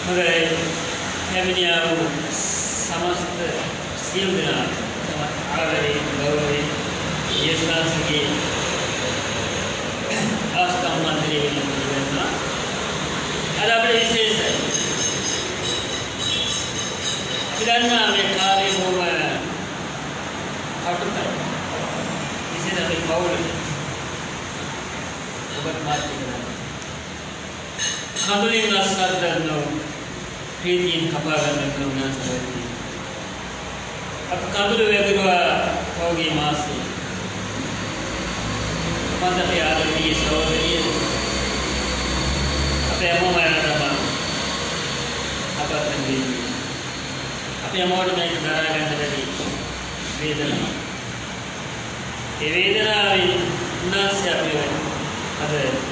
मगर फैमिलिया वो समस्त स्किल देना आगे गौरव ये सांस्कृतिक आस्था मंत्री ना अरे अपने विशेष है पिलाना में खाली वो हटता है इसी तरह बाउल बहुत बात करना खाली ना साधन नो प्रीतिन कपागन में करुणा सबकी अब खाली वेगवा होगी मासी पंद्रह प्यार की सौंदर्य अपने अम्मा मारा था अब अपने अपने अम्मा ने एक डरा करने लगी वेदना ये वेदना भी ना से अपने अदर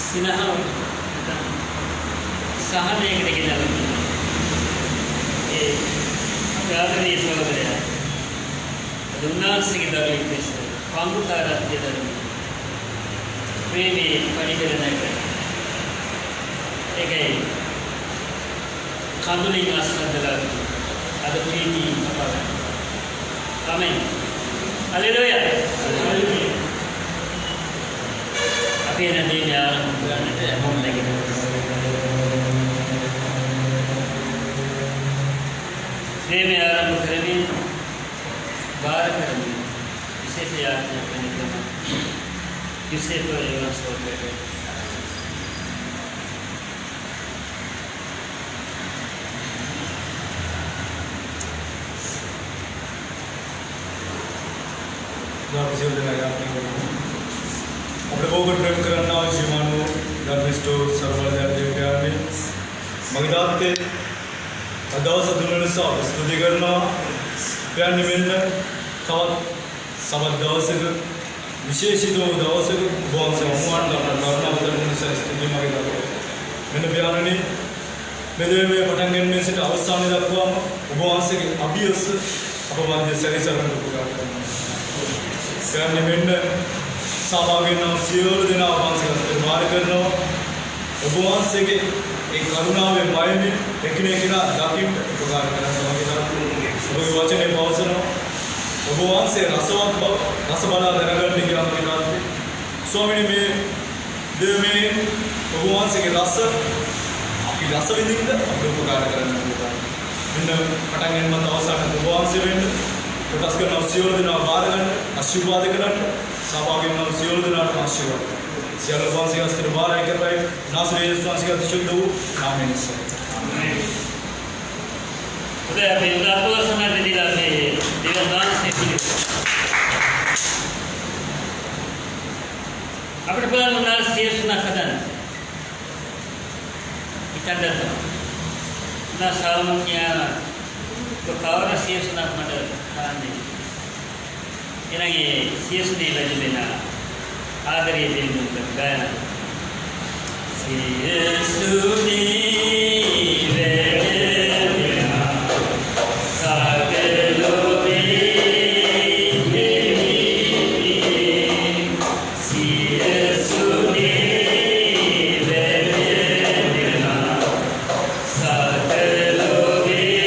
सिन्हा सहन एक लेकिन अलग ये प्यार की सौंदर्य दुनिया से की दर्द कैसे कांगुतारा ये दर्द प्रेमी परिकरण है एक है खांडुली का संदला अदर प्रीति अपार आमेन हालेलुया अभी ना दिन यार हम लगे दिन में आरंभ करेंगे बार करेंगे इसे से याद करने के बाद इसे तो एवं सोच रहे अपने वो प्रेम करना जीवाणु धर्मिष्ठो सर्वधर्म मगदाते अदावस दुनिया सा स्तुति करना प्यार निमित्त थवत सबक दावस विशेषित दावस बहुत से अमुआन करना करना बदलने से स्तुति मगदाते मैंने प्यार नहीं मेरे में पटंगन में से अवस्था में रखवा बहुत से अभियस अपवाद सरी सरन को पुकार करना प्यार निमित्त सामागे नाम सियोर देना अवांस करते बार करना अवांस से के एक करुणा में माय में एकने किना दाकिम पुकार करना वो वचन है पावसन अवांस से रसवत रसबला दरगन निकला मिलाते स्वामी में देव में अवांस के रस आपकी रस विधिंग अपने पुकार करना इन पटांगन मत अवसान अवांस से वेंड तस्कर नाम सियोर देना बार करना आशीर्वाद करना साबागे नाम सियोर देना आशीर्वाद सियाल बांस के अस्त्र बार आकर पे नासरे स्वांस के शुद्ध हो आमीन से उदय पे उदातो समय दे दिला से देवदान से अपने पर नाल शेष ना खदन इकंदर ना सावनिया तो कावरा शेष ना मदर खाने इनागे शेष ने लजलेना आदरी दिल में गाना सियसुनी वेदना सागलो में सियसुनी वेदना सागलो में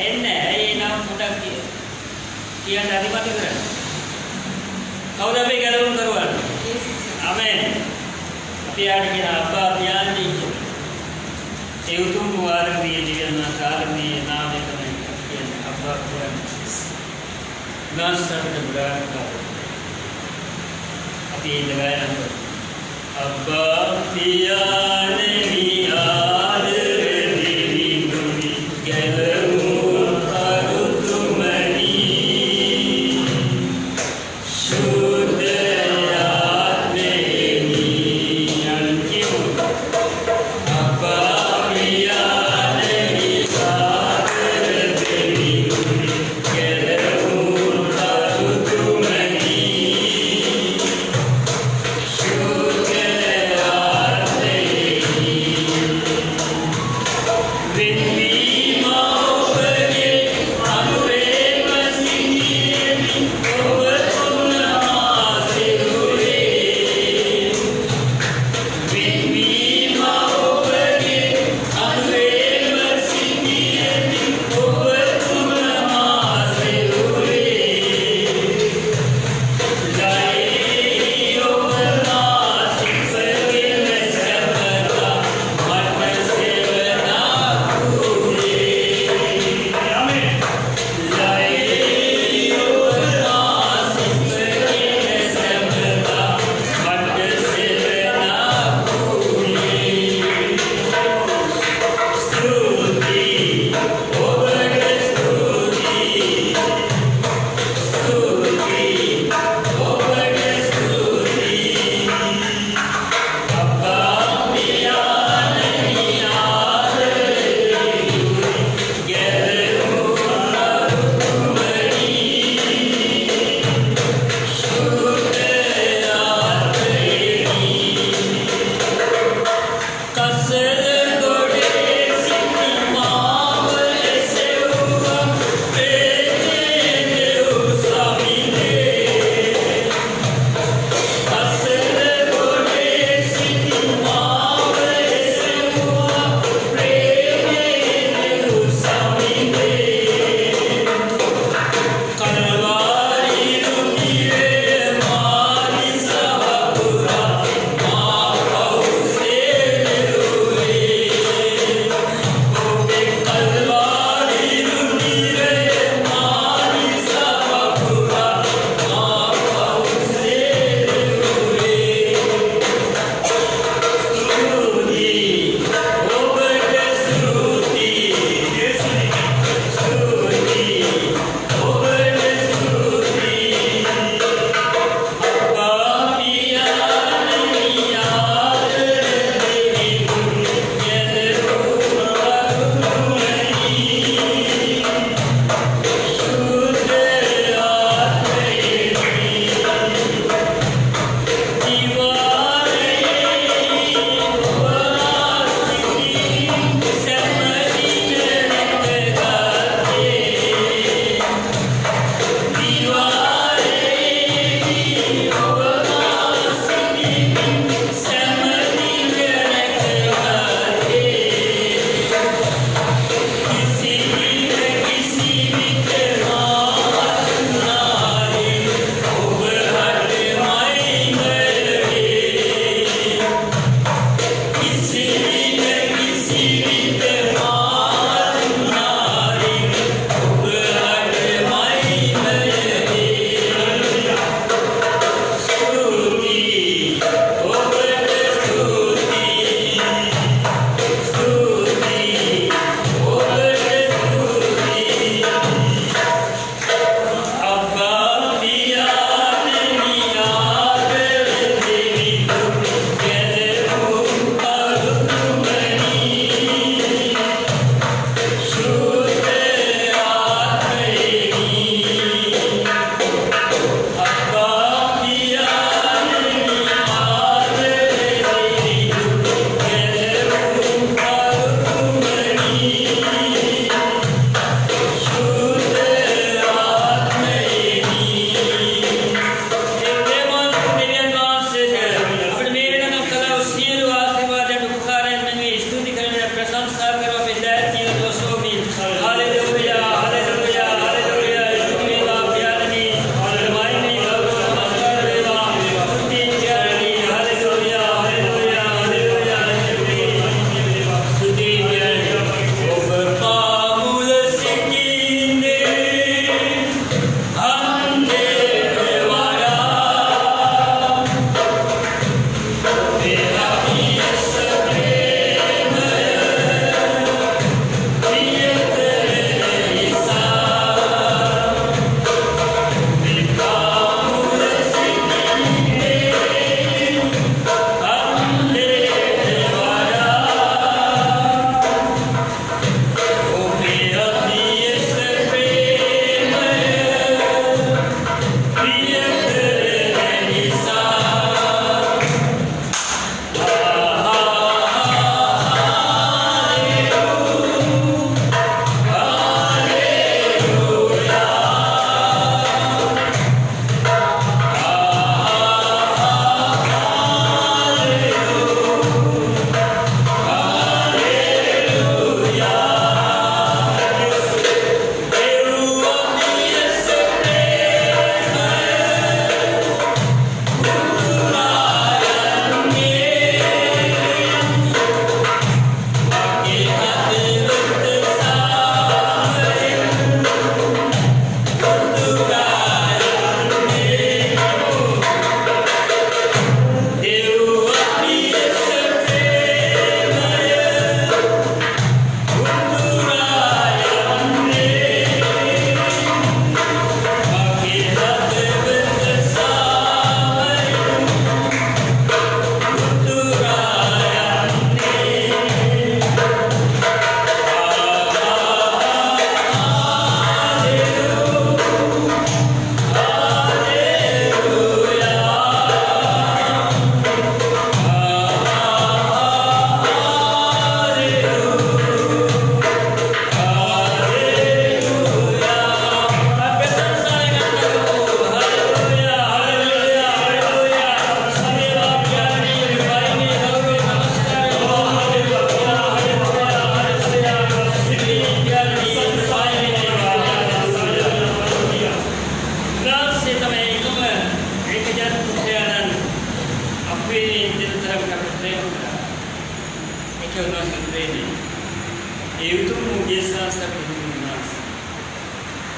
එන්නේ ඇයි ඒ නම් පොඩක් කියන්න අදිමත කරන්නේ කවුද අපි ගැලවුම් කරවන්නේ ආමෙන් අපි ආට කියන අබ්බා පියාණනි ඒ උතුම් වාරකදී දිව්‍යන සාරණී නාමයෙන් තමයි කියන්නේ අබ්බා කියන්නේ නාසකට බුරාක අපි ඉඳගෙන අබ්බා පියාණනි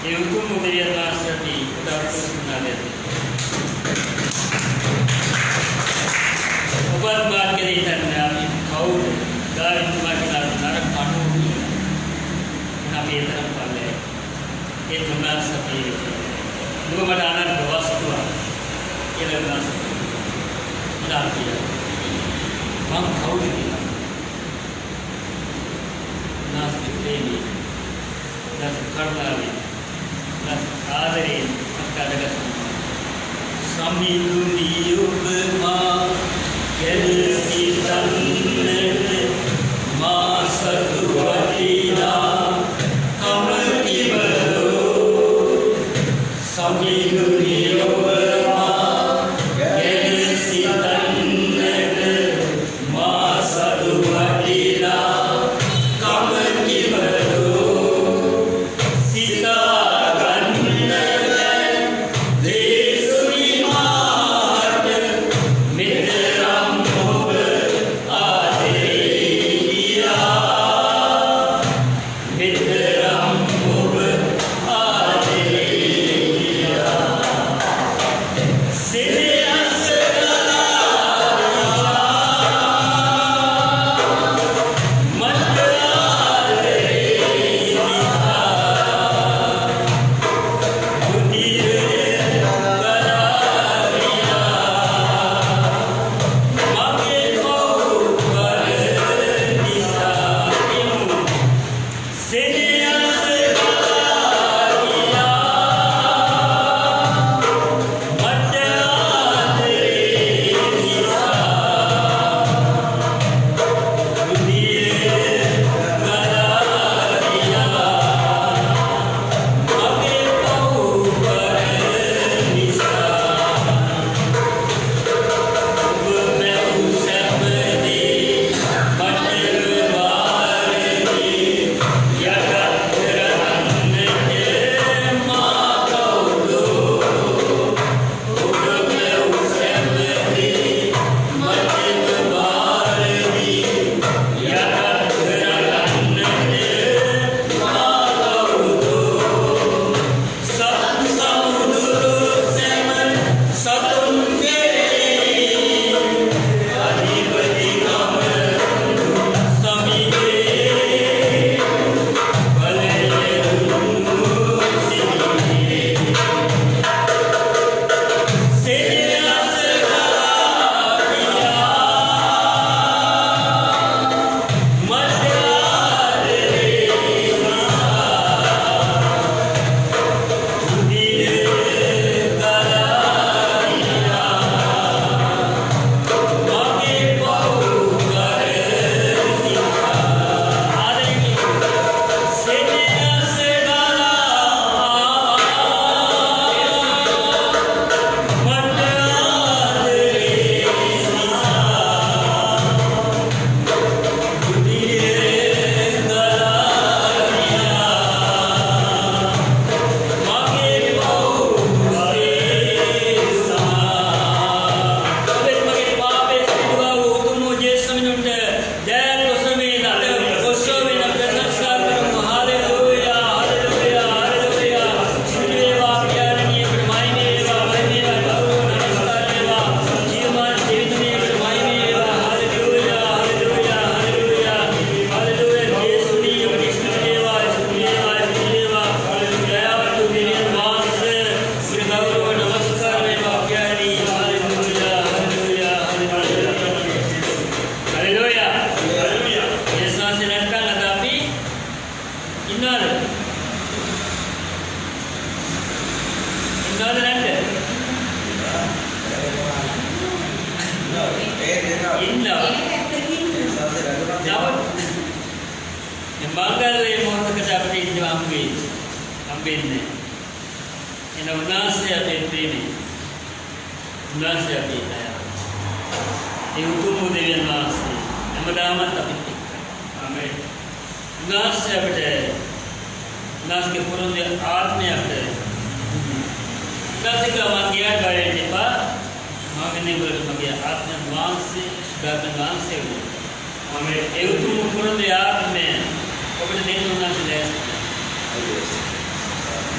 ඒ උතුම් දෙවියන් වහන්සේ අපි උදාහරණ සුණාලේ. ඔබත් මාර්ගයේ ඉන්න අපි කවුද? ගාවිතුමා කියලා නරක කණුයි. අපි ඒතරම් පල්ලේ. ඒ තුනස් අපි දුකමට අනන්ත වස්තුව කියලා නස්. ඉලාකිය. මම කවුද කියලා. नास प्रेमी नास करुणावी नास आदरे अष्टादश समीतुनि युगमा केलसी तन्नत मा सतुवतीना कमतिवरो समीतुनि युगमा केलसी तन्नत मा सतुवतीना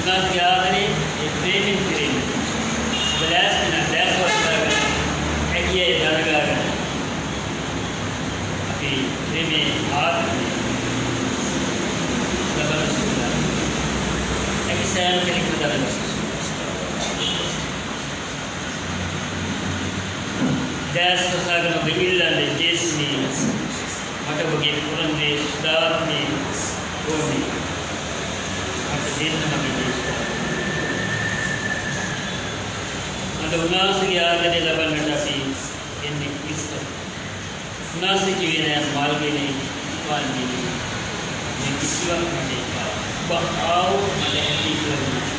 උන්වහන්සේගේ ආදරේ ඒ ප්‍රේමෙන් පිරෙන්න. ඔබ ලෑස්ති නම් දැස්වත් කරගන්න. ඇකියේ දරගන්න. අපි ප්‍රේමේ ආත්මය ලබන සුදුලා. ඇකි සෑම කෙනෙක්ම දරගන්න. දැස් සසාගෙන ඔබ ඉල්ලන්නේ ජේසුනි මට ඔබගේ පුරන්දේ සුදාත්මේ ඕනේ. මට දෙන්න මගේ ජේසුස්. මට උන්වහන්සේගේ ආදරය ලබන්නට අපි එන්නේ ක්‍රිස්තුස්. උන්වහන්සේ කිව්වේ නෑ මාර්ගයේ වන්නේ. මේ කිසිවක් නෙවෙයි. ඔබ ආවෝ මට ඇති කියලා.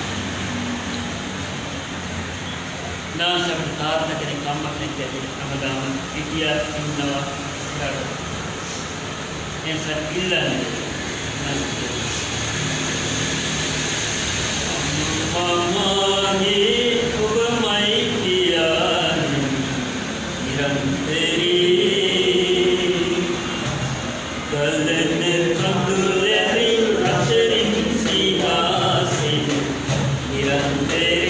नासब तार तक ने काम अपने कहते अमदान इतिया इन्नवा कर ऐसा इल्ला मामाही उपमाई किया निरंतरी कलने कंदुलेरी अचरी सिंहासी निरंतरी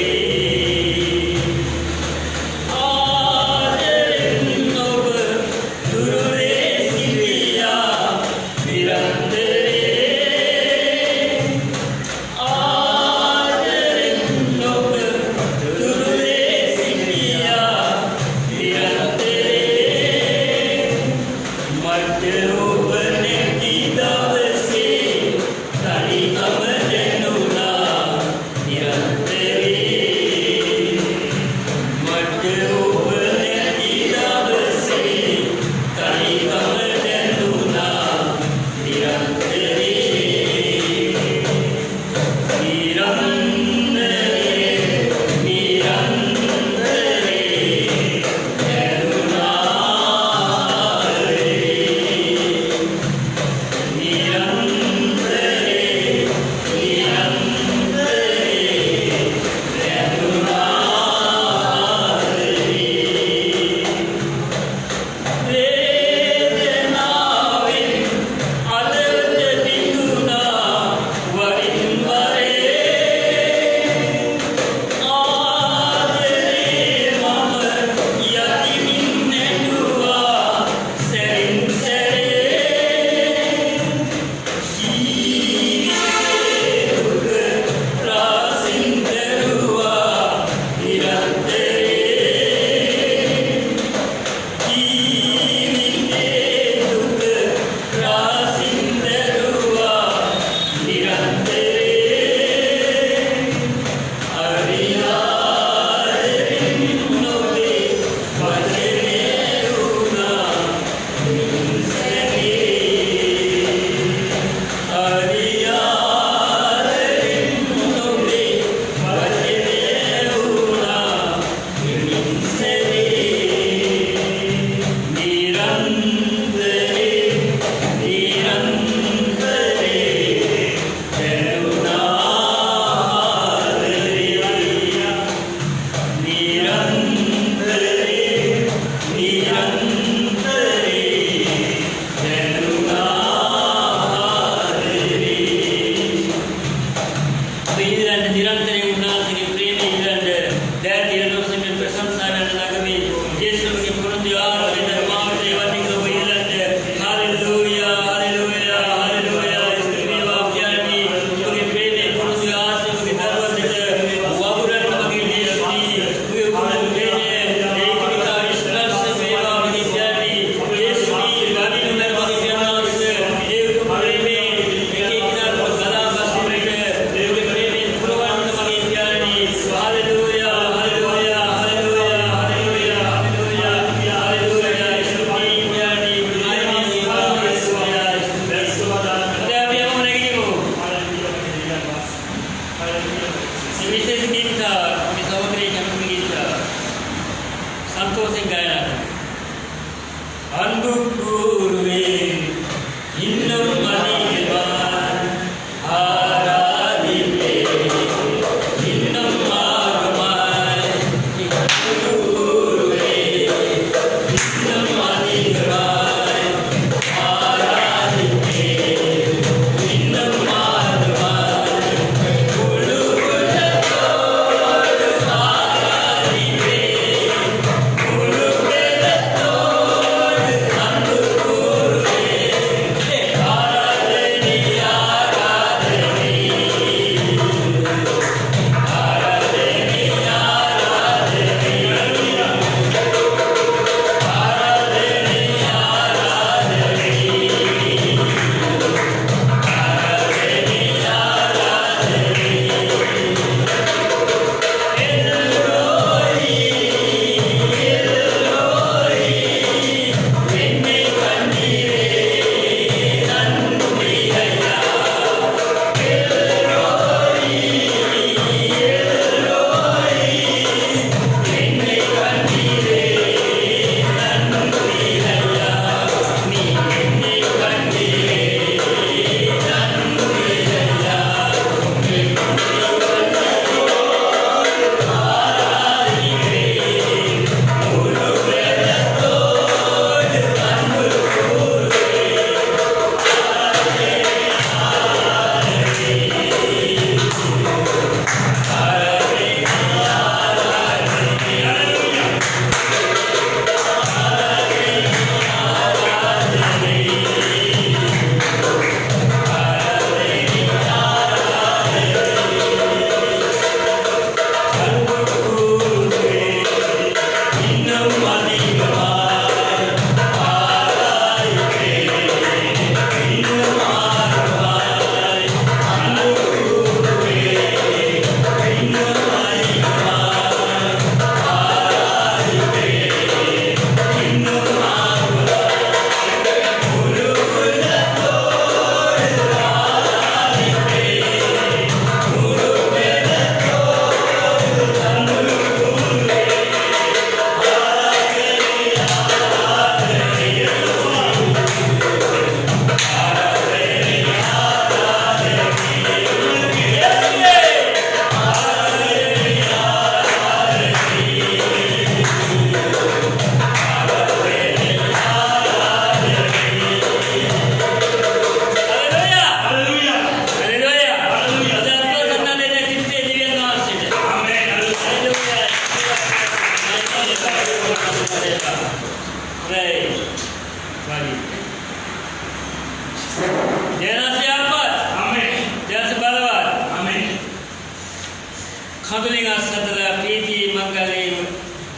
කඳුලින් අස්සදලා ප්‍රීති මංගලේ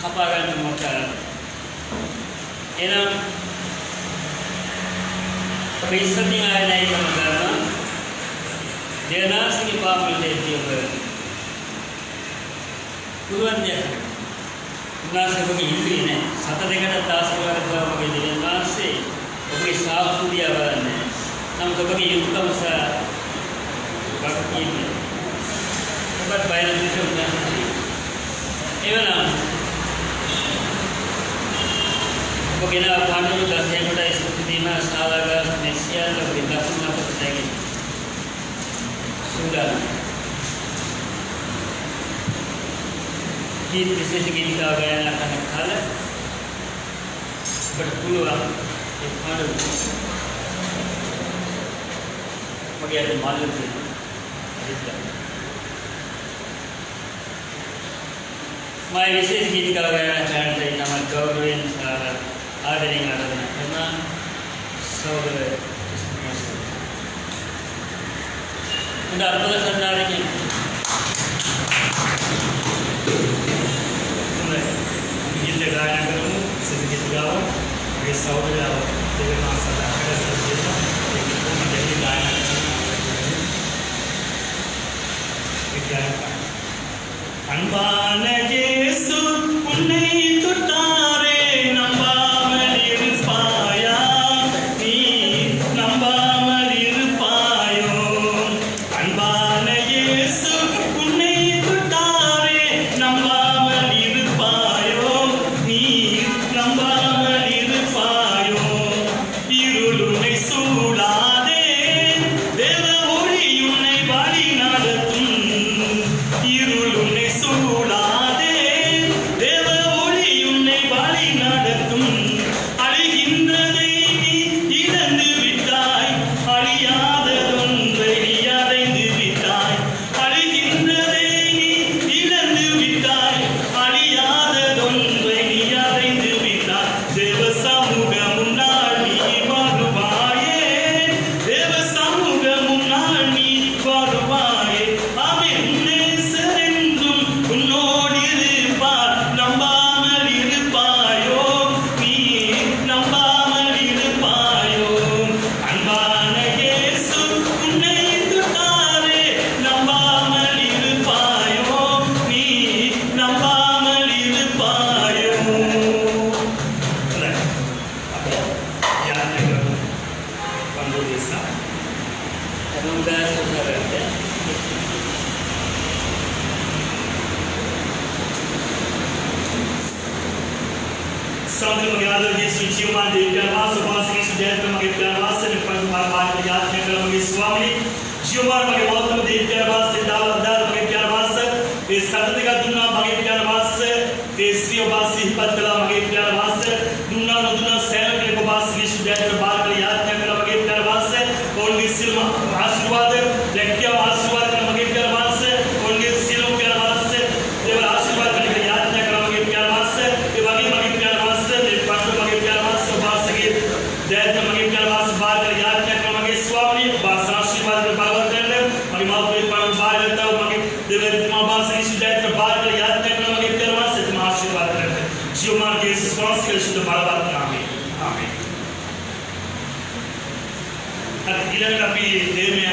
කපා ගන්න මත එනම් අපි ඉස්සතින් ආයනයි කරනවා දේනාසික පාපල් දෙතියව පුරවන්නේ උනාසකගේ ඉන්ද්‍රිය නෑ සත දෙකට දාසවර කරවගේ දේනාසේ ඔබේ සාපුරිය වරන්නේ නම් ඔබගේ යුක්තම බක්තිය ඔබත් බයන දෙන්න එවනම් ඔබගෙන පාඩු දසයකට ස්තුතිම සාලගස් මෙසියල් විදසුන පොතේ सुंदर गीत विशेष गीत का गायन करने खाल बट पुलवा एक पांडव मगे आज मालूम थी मैं विशेष गीत का गायन करते हैं नमक गौरवेन आदरणीय आराधना करना सौर उन्हें अर्पण करना रही उन्हें गीत गायन करूँ सिद्ध गीत गाओ ये सौर आओ तेरे माँ सदा करे सच्चे लेकिन तुम जल्दी गायन करना अनबान येसु उन्हें तुटारे नंबामलिर पाया नी नंबामलिर पायो अनबान येसु उन्हें तुटारे नंबामलिर पायो नी नंबामलिर पायो इरुलुने सूलादे देव ओळियुने बाळि नादतुं इरुलुने सूलादे देव ओळियुने बाळि नादतुं अழிகின்றதை நீ இழந்து விட்டாய் அழியாததொன்றை நீ அடைந்து விட்டாய் அழிகின்றதை நீ இழந்து விட்டாய் அழியாததொன்றை நீ அடைந்து விட்டாய் தேவ சமூக முன்னால் நீ வருவாயே தேவ சமூக முன்னால் நீ வருவாயே அவன் நேசரென்றும் உன்னோடு இருப்பார் நம்பாமல் இருப்பாயோ நீ நம்பாமல் இருப்பாயோ அன்பான இயேசு உன்னை தொட்டாரே நம்பாமல் இருப்பாயோ நீ நம்பாமல் இருப்பாயோ याद करो पंडो देसा अनुदा सुखरते सामने में याद रखिए सुचियमान देव के आवास उपास की सुजैत में मगे प्यारवास से पंडो बार बार याद कर मगे स्वामी जीवमान मगे मौतम देव के आवास से दावदार मगे प्यारवास ये सतत का दुना मगे प्यारवास ये श्री उपासी पतला मगे प्यारवास दुना दुना सैन के उपास की सुजैत में बार बार याद कर मगे प्यारवास और निसिल आशीर्वाद लेकिन आशीर्वाद कर मगे प्यारवास और निसिल प्यारवास देव आशीर्वाद कर याद कर मगे प्यारवास ये मगे प्यारवास ने पंडो मगे प्यारवास उपास की दैत मगे प्यारवास बार कर याद कर मगे स्वामी बास आशीर्वाद कर बार कर मगे मां पे पंडो बार करता मगे देव तुम बास की सुजैत में बार कर याद कर मगे प्यारवास तुम आशीर्वाद कर जीवमान के स्वास्थ्य के शुद्ध बार आमीन आमीन ඊළඟට අපි දේමය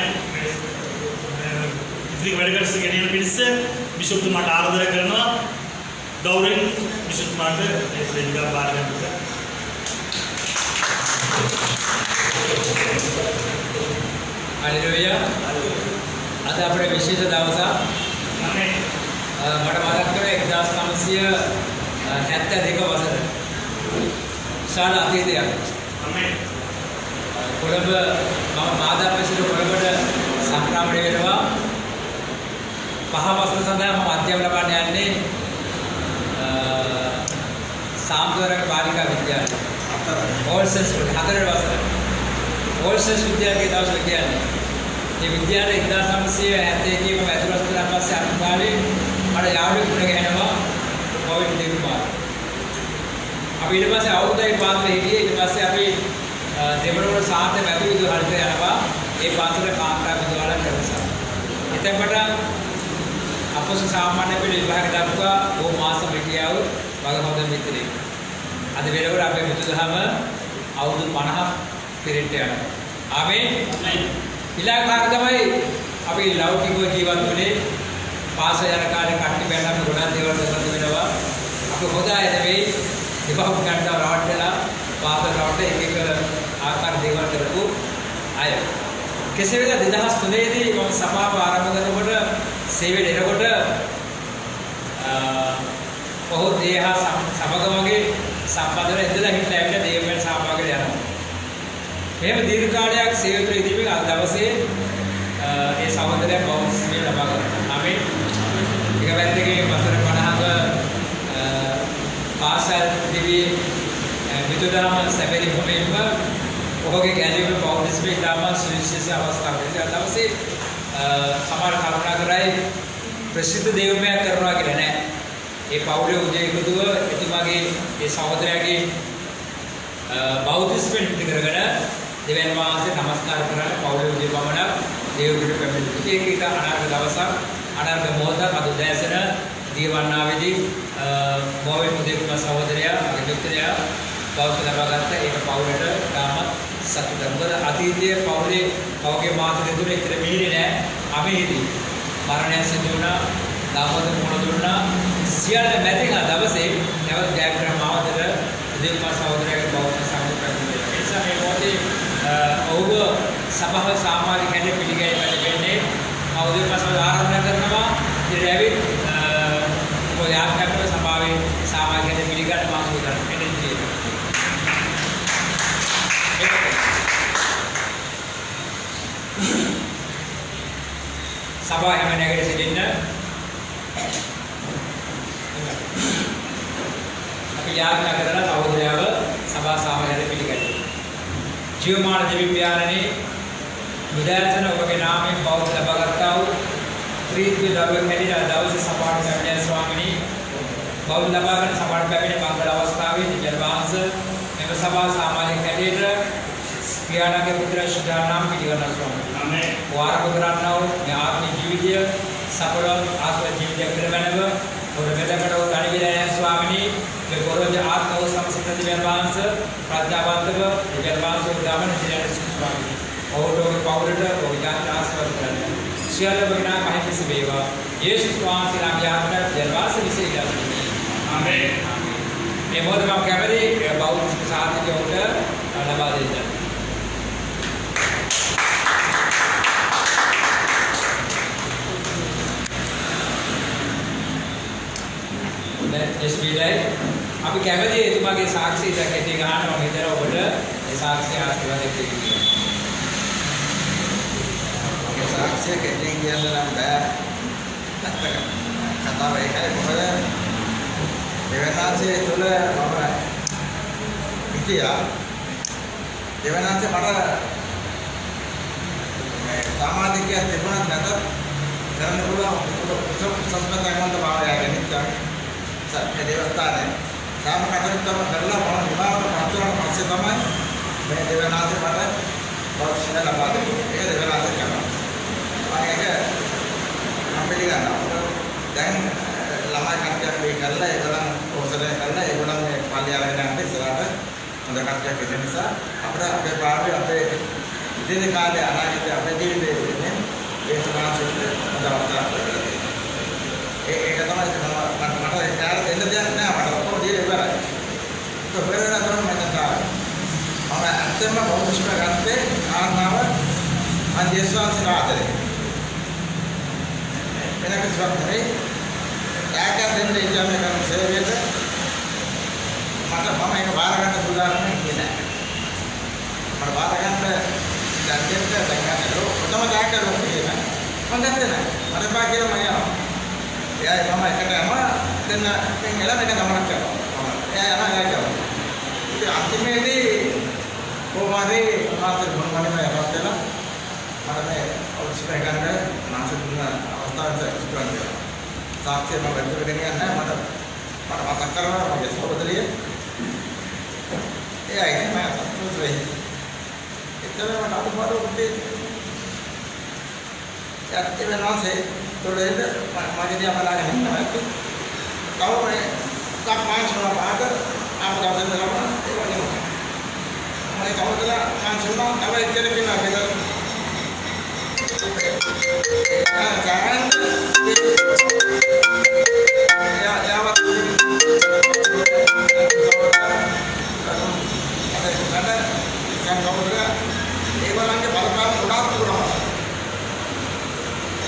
ඉතිරි වැඩකටස ගෙනියන පිණිස බිෂොප්තුමාට ආරාධනා කරනවා ගෞරවයෙන් බිෂොප්තුමාට මේ ප්‍රතිගා බාර ගන්නට. हालेलुया අද අපේ විශේෂ දවසක්. ආමේන්. මට මතක් කරේ 1972 වසර. ශාලා අතීතයක්. ආමේන්. කොළඹ මම මාදාපසිට කොළඹට සංක්‍රමණය වෙනවා. පහ වසර සඳහා මම අධ්‍යයනය ලබන්න යන්නේ සාම්දවරක බාලිකා විද්‍යාලය. ඕල්සස් 4 වසර. ඕල්සස් විද්‍යාලයේ දවස් කියන්නේ. මේ විද්‍යාලය 1971 මම ඇතුළත් කරලා පස්සේ අර කාලේ මට යාළුවෙක් වුණ ගහනවා කොවිඩ් දෙවිපාර. අපි ඊට පස්සේ අවුරුද්දේ පාසල හිටියේ. ඊට පස්සේ අපි දෙවනවල සාර්ථක මැදු විදුහල් හරිත යනවා. ඒ පාසල කාන්තා විදුහලක් කරනවා. එතකොට අප අංකුශ සාමාන්‍ය පෙළ විභාග දක්වා ඕ මාස මෙකියාව වගේ හොඳ මිත්‍රයෙක්. අද වෙනකොට අපේ බුදුදහම අවුරුදු 50ක් පිරිට යනවා. ආමේන්. ඊළඟ තමයි අපි ලෞකිකව ජීවත් වෙන්නේ පාසල යන කාලේ කට්ටි බැලනම ගොඩක් දේවල් කරන්න වෙනවා. අපි හොඳ අය නෙවෙයි විභාග ගන්න රවට්ටලා පාසල රවට්ට එක ආකාර දේවල් කරපු අය. කෙසේ වෙතත් 2003 දී මම සභාව ආරම්භ කරනකොට සේවයට එනකොට කොහොමද ඒ හා සමගමගේ සම්බන්ධව ඉඳලා හිටලා ඇවිල්ලා දේවයන් සහභාගී වෙනවා. මෙහෙම දීර්ඝ කාලයක් සේවය තුළ ඉඳීමෙන් අද දවසේ ඒ සහෝදරයන් බෞද්ධ ලබා ගන්නවා. ආමේන්. එක පැත්තකින් වසර 50ක පාසල් දිවි විදුදහම සැබරි භූමියම ඔහුගේ ගැලවීම බෞද්ධ ධර්ම සුවිශේෂ අවස්ථාවකදී අද දවසේ සමහර කරුණා කරයි ප්‍රසිද්ධ දේවමයක් කරනවා කියලා නෑ. ඒ පෞලේ උදේ එකතුව එතුමාගේ ඒ සහෝදරයාගේ බෞද්ධ ස්පෙන්ට් කරගෙන දෙවියන් වහන්සේ නමස්කාර කරලා පෞලේ උදේ පමණ දේවගුරු පැමිණි. ඒක එක අනාගත දවසක් අනාගත මොහොතක් අද උදෑසන දීවන්නාවේදී මොවේ උදේ කුමාර සහෝදරයා අගතුත්‍රයා බෞද්ධ ලබාගත්ත ඒක පෞලට තාම සතුටක්. මොකද අතීතයේ පෞලේ පෞගේ මාස දෙතුනේ ඉතර මිහිරේ නෑ. අමෙහිදී මරණය සිදු වුණා. දාපද මොන දුන්නා. සියල්ල මැදින් ආ දවසේ නැවත ජයග්‍රහ මාවතට උදේ කුමාර සහෝදරයාගේ බෞද්ධ සංඝ පැමිණි. ඒ නිසා මේ මොහොතේ ඔහුව සභාව සාමාජික හැඩ පිළිගැනීමට වෙන්නේ උදේ කුමාර සහෝදරයා ආරාධනා කරනවා. ඉතින් ඇවිත් ඔය ආත්මක සභාවේ සාමාජික හැඩ පිළිගන්න මම උදාහරණ දෙන්නම්. සභාව හැම නැගිට සිටින්න. අපි යාඥා කරලා සහෝදරයව සභා සාමාජික පිළිගන්නවා. ජීවමාන දෙවි පියාණනි විද්‍යාර්ථන ඔබගේ නාමයෙන් බෞද්ධ ලබාගත්තා වූ ත්‍රිත්ව දරුවෙක් හැටියට දවසේ සභාවට පැමිණෙන ස්වාමිනී බෞද්ධ ලබාගන්න සභාවට පැමිණෙන මංගල අවස්ථාවේ දිව්‍ය වහන්සේ මෙම සභා සාමාජික හැටියට පියාණන්ගේ පුත්‍ර ශුද්ධ නාම පිළිගන්නා ස්වාමීනි. ආමේන්. වාරක කරන්නා වූ මේ ආත්ම ජීවිතය සඵල ආත්ම ජීවිතයක් කරවනව ඔබ මෙතකට ගණි විරයන් ස්වාමීනි මේ පොරොජ ආත්ම වූ සම්සිත දිව්‍ය වහන්සේ ප්‍රඥාවන්තව දිව්‍ය වහන්සේ උදාමන සිරියන් ස්වාමීනි. ඔබට පෞරට ඔබ යාත්‍රා ආශිර්වාද කරන්න. සියල්ල වගනා මහිතස වේවා. යේසුස් වහන්සේලාගේ ආත්මය ජනවාස විශේෂයි. ආමේන්. මේ මොහොතේ මම කැමති බෞද්ධ සාහිත්‍යයට ලබා දෙන්න. එස්පීලයි අපි කැමති එතුමාගේ සාක්ෂි දැක්කේ ගන්න මම හිතනවා ඔබට ඒ සාක්ෂි ආශිර්වාද දෙන්න. මගේ සාක්ෂිය කෙටියෙන් කියන්න නම් බෑ. නැත්තක කතාව ඒකයි මොකද දෙවනාංශයේ තුල මම හිටියා. දෙවනාංශේ මට සමාධිකයක් තිබුණත් නැතත් කරන්න පුළුවන් සම්පතයන්ට භාවය ගෙනිච්චා. මේ දේවස්ථානේ සාම කටයුත්තම කරලා මම විවාහයට පත් වුණාට පස්සේ තමයි මේ දෙවනාංශේ මට බෞද්ධ ලබා දෙන්නේ. ඒක දෙවනාංශේ කරනවා. මම ඒක පිළිගන්නවා. දැන් ළමයි කට්ටියක් මේ කරලා ඒගොල්ලන් ඕසරය කරලා ඒගොල්ලන් මේ පල්ලි අරගෙන යන්න ඉස්සරහට හොඳ කට්ටියක් ඉන්න නිසා අපිට අපේ පාඩුවේ අපේ ඉදිරි කාලේ අනාගතයේ අපේ ජීවිතේ වෙන්නේ ඒ සමාජයට හොඳ අවස්ථාවක් ලැබෙනවා. ඒක තමයි මට එයාට දෙන්න දෙයක් නෑ මට ඔක්කොම දීලා ඉවරයි. ඒක වෙනදා තමයි මම තාම. මම ඇත්තම බෞද්ධ ගත්තේ කාරණාව මම දේශවාසී ආදරේ. වෙන කිසිවක් නෙවෙයි. යාකම් දෙන්න ඉන්න කරන සේවයට මම ඒක බාර ගන්න සූදානම් නෑ. මම බාර ගන්න දැන් ඔතම යාකම් ලොකේ මම දැක්කේ නෑ. මට බා කියලා මම යනවා. එයා මම එකට යනවා දෙන්න එලා මේක ගමනක් කරනවා. එයා යනවා එයා කරනවා. ඉතින් අන්තිමේදී කොහොමද මාතෘ මොනවද යනවා කියලා මට මේ අවශ්‍ය ගන්න මාතෘ දුන්න අවස්ථාවට ඉස්තුවන්ට සාක්ෂිය මම වැඩිපුර ගෙනියන්නේ නැහැ. මට මතක් කරනවා මගේ සහෝදරිය එයා ඉතින් මම සතුටු වෙයි. එතන මට අනුමාන උත්තේ ඇත්තම නැසේ थोड़े मजे दिया बना के नहीं है कहो मैं कब 5 होना बात आप दाव से लगा ये वाली मैं कहो चला 5 होना अब इतने के ना केवल कारण या बात ada kan kau juga ibarat ke balkan udah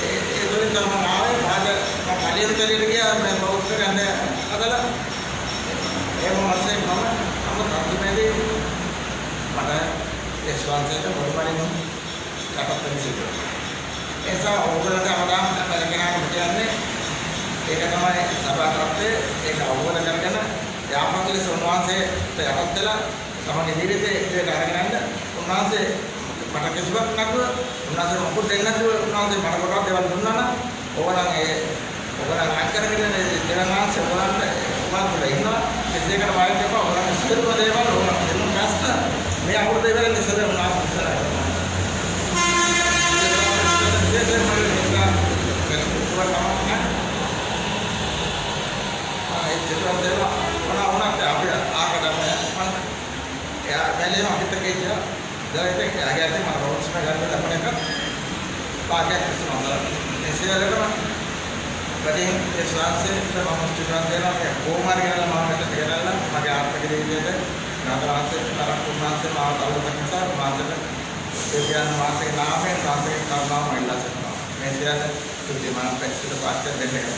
itu itu nama ada kalian tadi lagi ada bawa ke anda adalah masih mana kamu nanti nanti pada Islam saja bermain dapat prinsip ऐसा overall का हमारा परिणाम क्या है एक हमारे सभा तरफ से एक ओवरऑल करके ना यहाँ पर के सम्मान से तैयार चला हमारे धीरे से ये कार्यक्रम है उन्ना से pada kesempatan nak उन्ना से मुकुट देना तो उन्ना से pada कोटा देवान दुन्ना ना ओवरऑल आकर के ने देवान से ओवरऑल तो लेना इससे कर वाले के ओवरऑल सिर को देवान ओवरऑल दिन कास्ता मैं और देवान ने सर उन्ना से जैसे हमारे लोग का काम है ये चित्र देवा उन्ना क्या आप आकर में या पहले हम अभी तक क्या जब तक आगे आते हमारा रोड्स में घर में अपने का बाकी किसी मामला ऐसे वाले का बड़ी इस बात से जब हम स्टूडेंट देना है वो मार के ना मार के तेरा ना मगे आप तक दे दिए थे ना तो आज से ना कुमार से मार ताऊ तक का मार से ज्ञान मार से नाम है नाम से करना महिला से मैं से आज तो दिमाग पे से तो बात कर देने का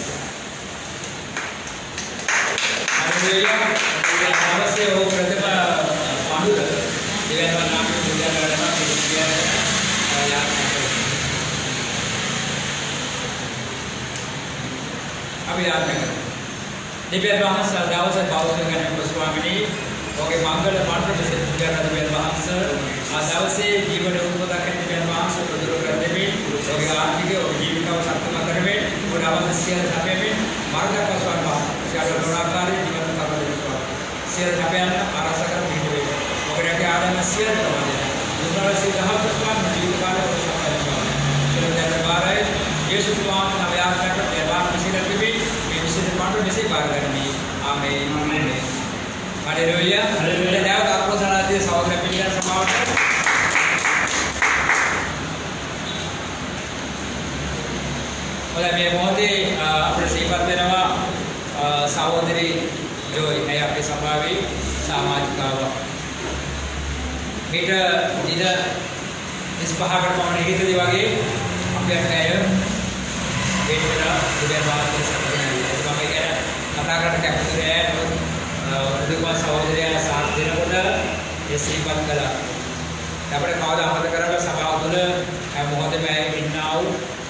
हालेलुया से वो प्रतिभा पांडुर देवान नाम की पूजा करना किया याद अब याद करें दिव्य बहस दाव से बाव से करने को स्वामी ओके मंगल मात्र से पूजा करते दिव्य बहस दाव से जीवन उत्पत्ति करने दिव्य बहस प्रदूर करते में ओके आर्थिक और जीविका को सत्य करने में और दाव से शेयर छापे में मार्ग का स्वामी शेयर दोनाकार जीवन का स्वामी शेयर छापे आना आरासा कर वीडियो ओके के आदम शेयर करवा दे दूसरा से कहा तो स्वामी जीविका को सत्य स्वामी चलो जैसे बार है यीशु स्वामी हम याद करते हैं बात किसी करके भी विशेष पांडु में से बात करनी आमीन आमीन हालेलुया हालेलुया दाव आपको सलाह सहोदर पिलियन समावट oleh मैं बहुत ही अपने सेवा देना सहोदरी जो है आपके संभावी सामाजिक मीट जिधर इस पहाड़ पर पाने की तो दिवागे अपने कहे वेट मेरा दिव्य बात कर सकते हैं तो मैं कह रहा अपना कर कैप्चर है और उधर पास सहोदरी साथ देना पड़ता ये सेवा करा अपने कौन आमंत्रण करा सभा उधर बहुत मैं इन्नाउ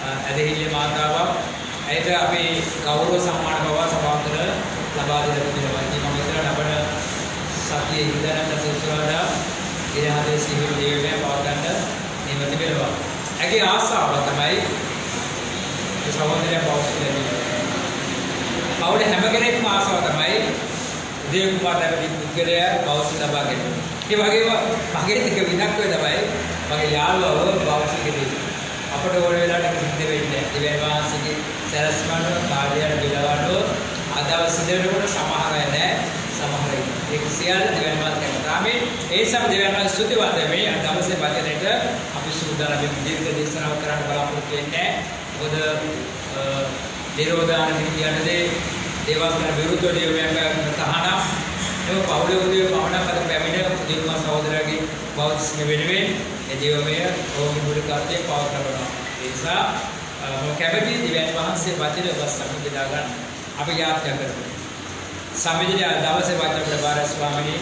अधील्य मातावा ऐसे अभी गौरव सम्मान बाबा सभापति लबादी लगती है कि ममित्र नबर सत्य हिंदन तत्सुरादा इरादे सिविल देव में पावगंड निमति बेलवा ऐसे आशा बताई कि सभापति पावस के लिए और हेमगने की आशा बताई देव कुमार नगर दिग्गरे पावस दबा के ये भागे के विनाक को दबाई भागे यार वो पावस के लिए අපට ඕන වෙලාවට සිද්ධ වෙන්නේ දිව්‍ය වාසිකේ සරස්මණ්ඩ කාර්යයන් විලවඩෝ ආදවස් සිදුවෙනකොට සමහර අය නැහැ සමහර ඒක සියල්ල දිව්‍ය වාසිකේ තමයි ඒ සම දිව්‍ය වාසික ස්තුතිවන්ත මේ දවසේ වචනයට අපි සූදානම් දීර්ඝ දේශනාවක් කරන්න බලාපොරොත්තු වෙන්නේ මොකද නිරෝධාන කියන්නේ දේවස්තන විරුද්ධ දේවයන්ගේ තහනම් ඒ පෞලේ උදේ පවණකට පැමිණ දිව්‍ය සහෝදරයාගේ බෞද්ධ වෙනුවෙන් जीवमय ओम गुरु करते पाव करना ऐसा कैबेटी दिव्यान वहाँ से बातें बस समझ के दागन आप याद क्या करें समझ लिया दावा से बातें बड़े बार स्वामी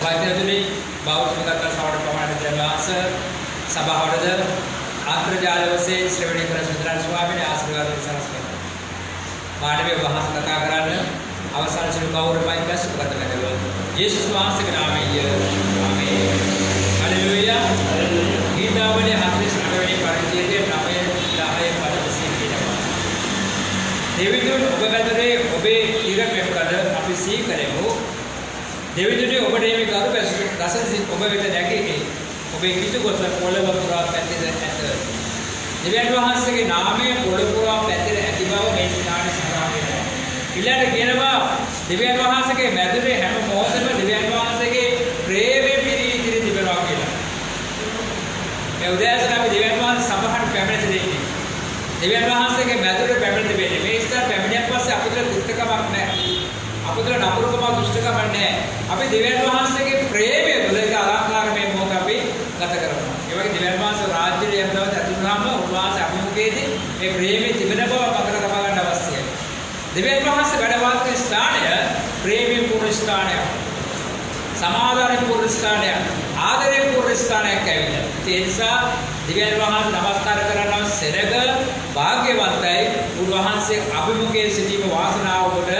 बातें तो नहीं बाउस में करता सावड़ प्रमाण जमास सभा हौड़द आंतरजाल से श्रवणी कर सुंदर स्वामी ने आशीर्वाद सरस कर मानवीय वहाँ से कथा कराने अवसर से गौर पाई का सुखद करेगा यीशु स्वामी के नाम में ये आमीन हालेलुया गीता वाले हाथी संगवनी परिचय दे नामे लाहे पद बसी के देवीदुन उपगतरे ओबे तीर प्रेम कर අපි सी करेमु देवीदुने ඔබට මේ කරු රස ඔබ වෙත නැගී ඔබේ කිතු ගොස පොළව පුරා පැතිර ඇත දෙවියන් වහන්සේගේ නාමය පොළොව පුරා පැතිර ඇති බව මේ ස්ථානයේ සඳහන් වෙනවා. ඊළඟට කියනවා දෙවියන් වහන්සේගේ මැදුරේ හැම මොහොතෙම දෙවියන් වහන්සේගේ ප්‍රේමයෙන් පිරී තිබෙනවා කියලා. මේ උදෑසන අපි දෙවියන් වහන්සේ සමහරට පැමිණ දෙන්නේ. දෙවියන් වහන්සේගේ මැදුරේ පැමිණ තිබෙන්නේ. මේ ස්ථාන පැමිණියක් පස්සේ අපිට දුක්කමක් නැහැ. අපිට නපුරුකම දුෂ්ටකම නැහැ. අපි දෙවියන් වහන්සේගේ ප්‍රේමය තුළ ඒක අලංකාරමය මොහොත අපි ගත කරනවා. ඒ වගේ දෙවියන් වහන්සේ රාජ්‍යයේ යම් දවසක් ඇතුළාම උන්වහන්සේ අභිමුඛයේදී මේ ප්‍රේමයේ තිබෙන බව මතක තබා ගන්න අවශ්‍යයි. දෙවියන් වහන්සේ වැඩ වාසන ස්ථානය ප්‍රේමයේ පූර්ණ ස්ථානයක්. සමාදානයේ පූර්ණ ස්ථානයක්. ආදරයේ පූර්ණ ස්ථානයක් ඇවිල්ලා. ඒ නිසා දෙවියන් වහන්සේ නමස්කාර කරනවා සෙනග වාග්යවන්තයි උන්වහන්සේ අභිමුඛයේ සිටීම වාසනාව කොට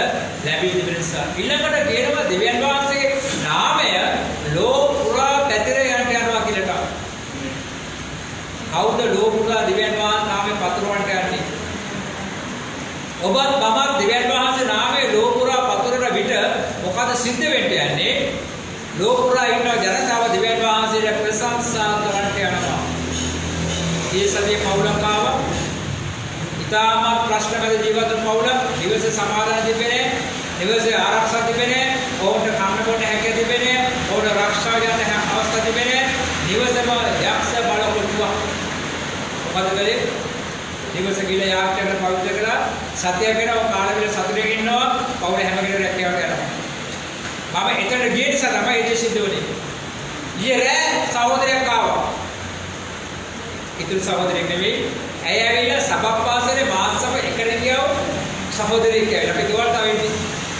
ලැබී තිබෙන නිසා. ඊළඟට කියනවා දෙවියන් වහන්සේගේ නාමය ලෝ පුරා පැතිර යනවා කියලා. කවුද ලෝ පුරා දෙවියන් වහන්සේ නාමය පතුරවන්නට යන්නේ? ඔබත් මමත් දෙවියන් වහන්සේ නාමයේ ලෝ පුරා පතුරන විට මොකද සිද්ධ වෙන්න යන්නේ? ලෝ පුරා ඉන්න ජනතාව දෙවියන් වහන්සේට ප්‍රශංසා කරන්නට යනවා. ඒ සතියේ පවුලක් ආවා. ඉතාමත් ප්‍රශ්න මැද ජීවත් වන පවුලක්. නිවසේ සමාදාන තිබෙන්නේ, නිවසේ ආරක්ෂා තිබෙන්නේ, ඔවුන්ට කන්න බොන්න හැකිය තිබෙන්නේ, ඔවුන්ට ආරක්ෂා ගන්න අවස්ථා තිබෙන්නේ. නිවසේම යක්ෂ බලකොටුවක්. මොකද වෙලේ? නිවස ගිල යාත්‍රාකට පවිත්‍ර කරලා සත්‍යයකට කාල විල සතුටෙන් ඉන්නවා. පවුල හැම කෙනෙකුට රැකියාවට යනවා. මම එතන ගිය නිසා තමයි ඒ දේ සිද්ධ වුනේ. ඊයේ රෑ සහෝදරයෙක් ආවා. ඉතුරු සහෝදරයෙක් නෙවෙයි. ඇය ඇවිල්ලා සබක් පාසලේ මාසම එකට ගියව සහෝදරියෙක් ඇවිල්ලා අපි ගෙවල් තව ඉන්නේ.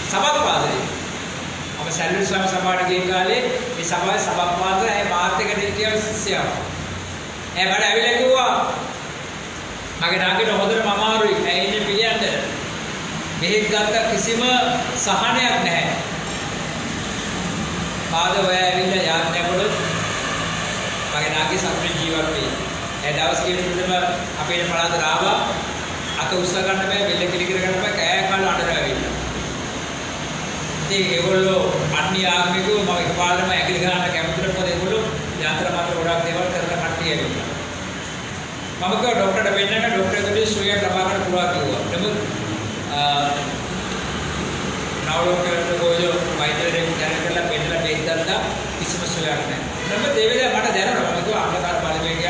සබක් පාසලේ. මම සැලුත් ස්වාමී සභාවට ගිය කාලේ මේ සභාවේ සබක් පාසලේ ඇය මාත් එකට ගියව ශිෂ්‍යයා. ඇය බඩ ඇවිල්ලා කිව්වා මගේ නාගෙට හොඳටම අමාරුයි. ඇයි ඉන්නේ පිළියන්න. මෙහෙත් ගත්ත කිසිම සහනයක් නැහැ. පාද ඔය ඇවිල්ලා යාඥා කළොත් මගේ නාගේ සතුටින් ජීවත් වෙයි. ඒ දවස් කීපෙකම අපේ පළාතට ආවා. අත උස්ස ගන්න බෑ, බෙල්ල කිලි කර ගන්න බෑ, කෑ කාලා අඬනවා ඇවිල්ලා. ඉතින් ඒගොල්ලෝ අන්‍ය ආගමිකව මම එකපාරටම ඇගිලි ගන්න කැමතිද මොකද ඒගොල්ලෝ යන්ත්‍ර මාත්‍ර ගොඩක් දේවල් කරලා කට්ටිය ඇවිල්ලා. මම කිව්වා ડોක්ටර්ට වෙන්නට ડોක්ටර්ගෙන් සුවයක් ලබා ගන්න පුළුවන් කිව්වා. නමුත් නවලෝකයට ගෝයෝ වෛද්‍යවරයෙක් දැන කරලා පෙන්නලා බෙහෙත් දැම්මා කිසිම සුවයක් නැහැ. නමුත් ඒ වෙලාවේ මට දැනෙනවා මම කිව්වා අන්ධකාර බලවේගය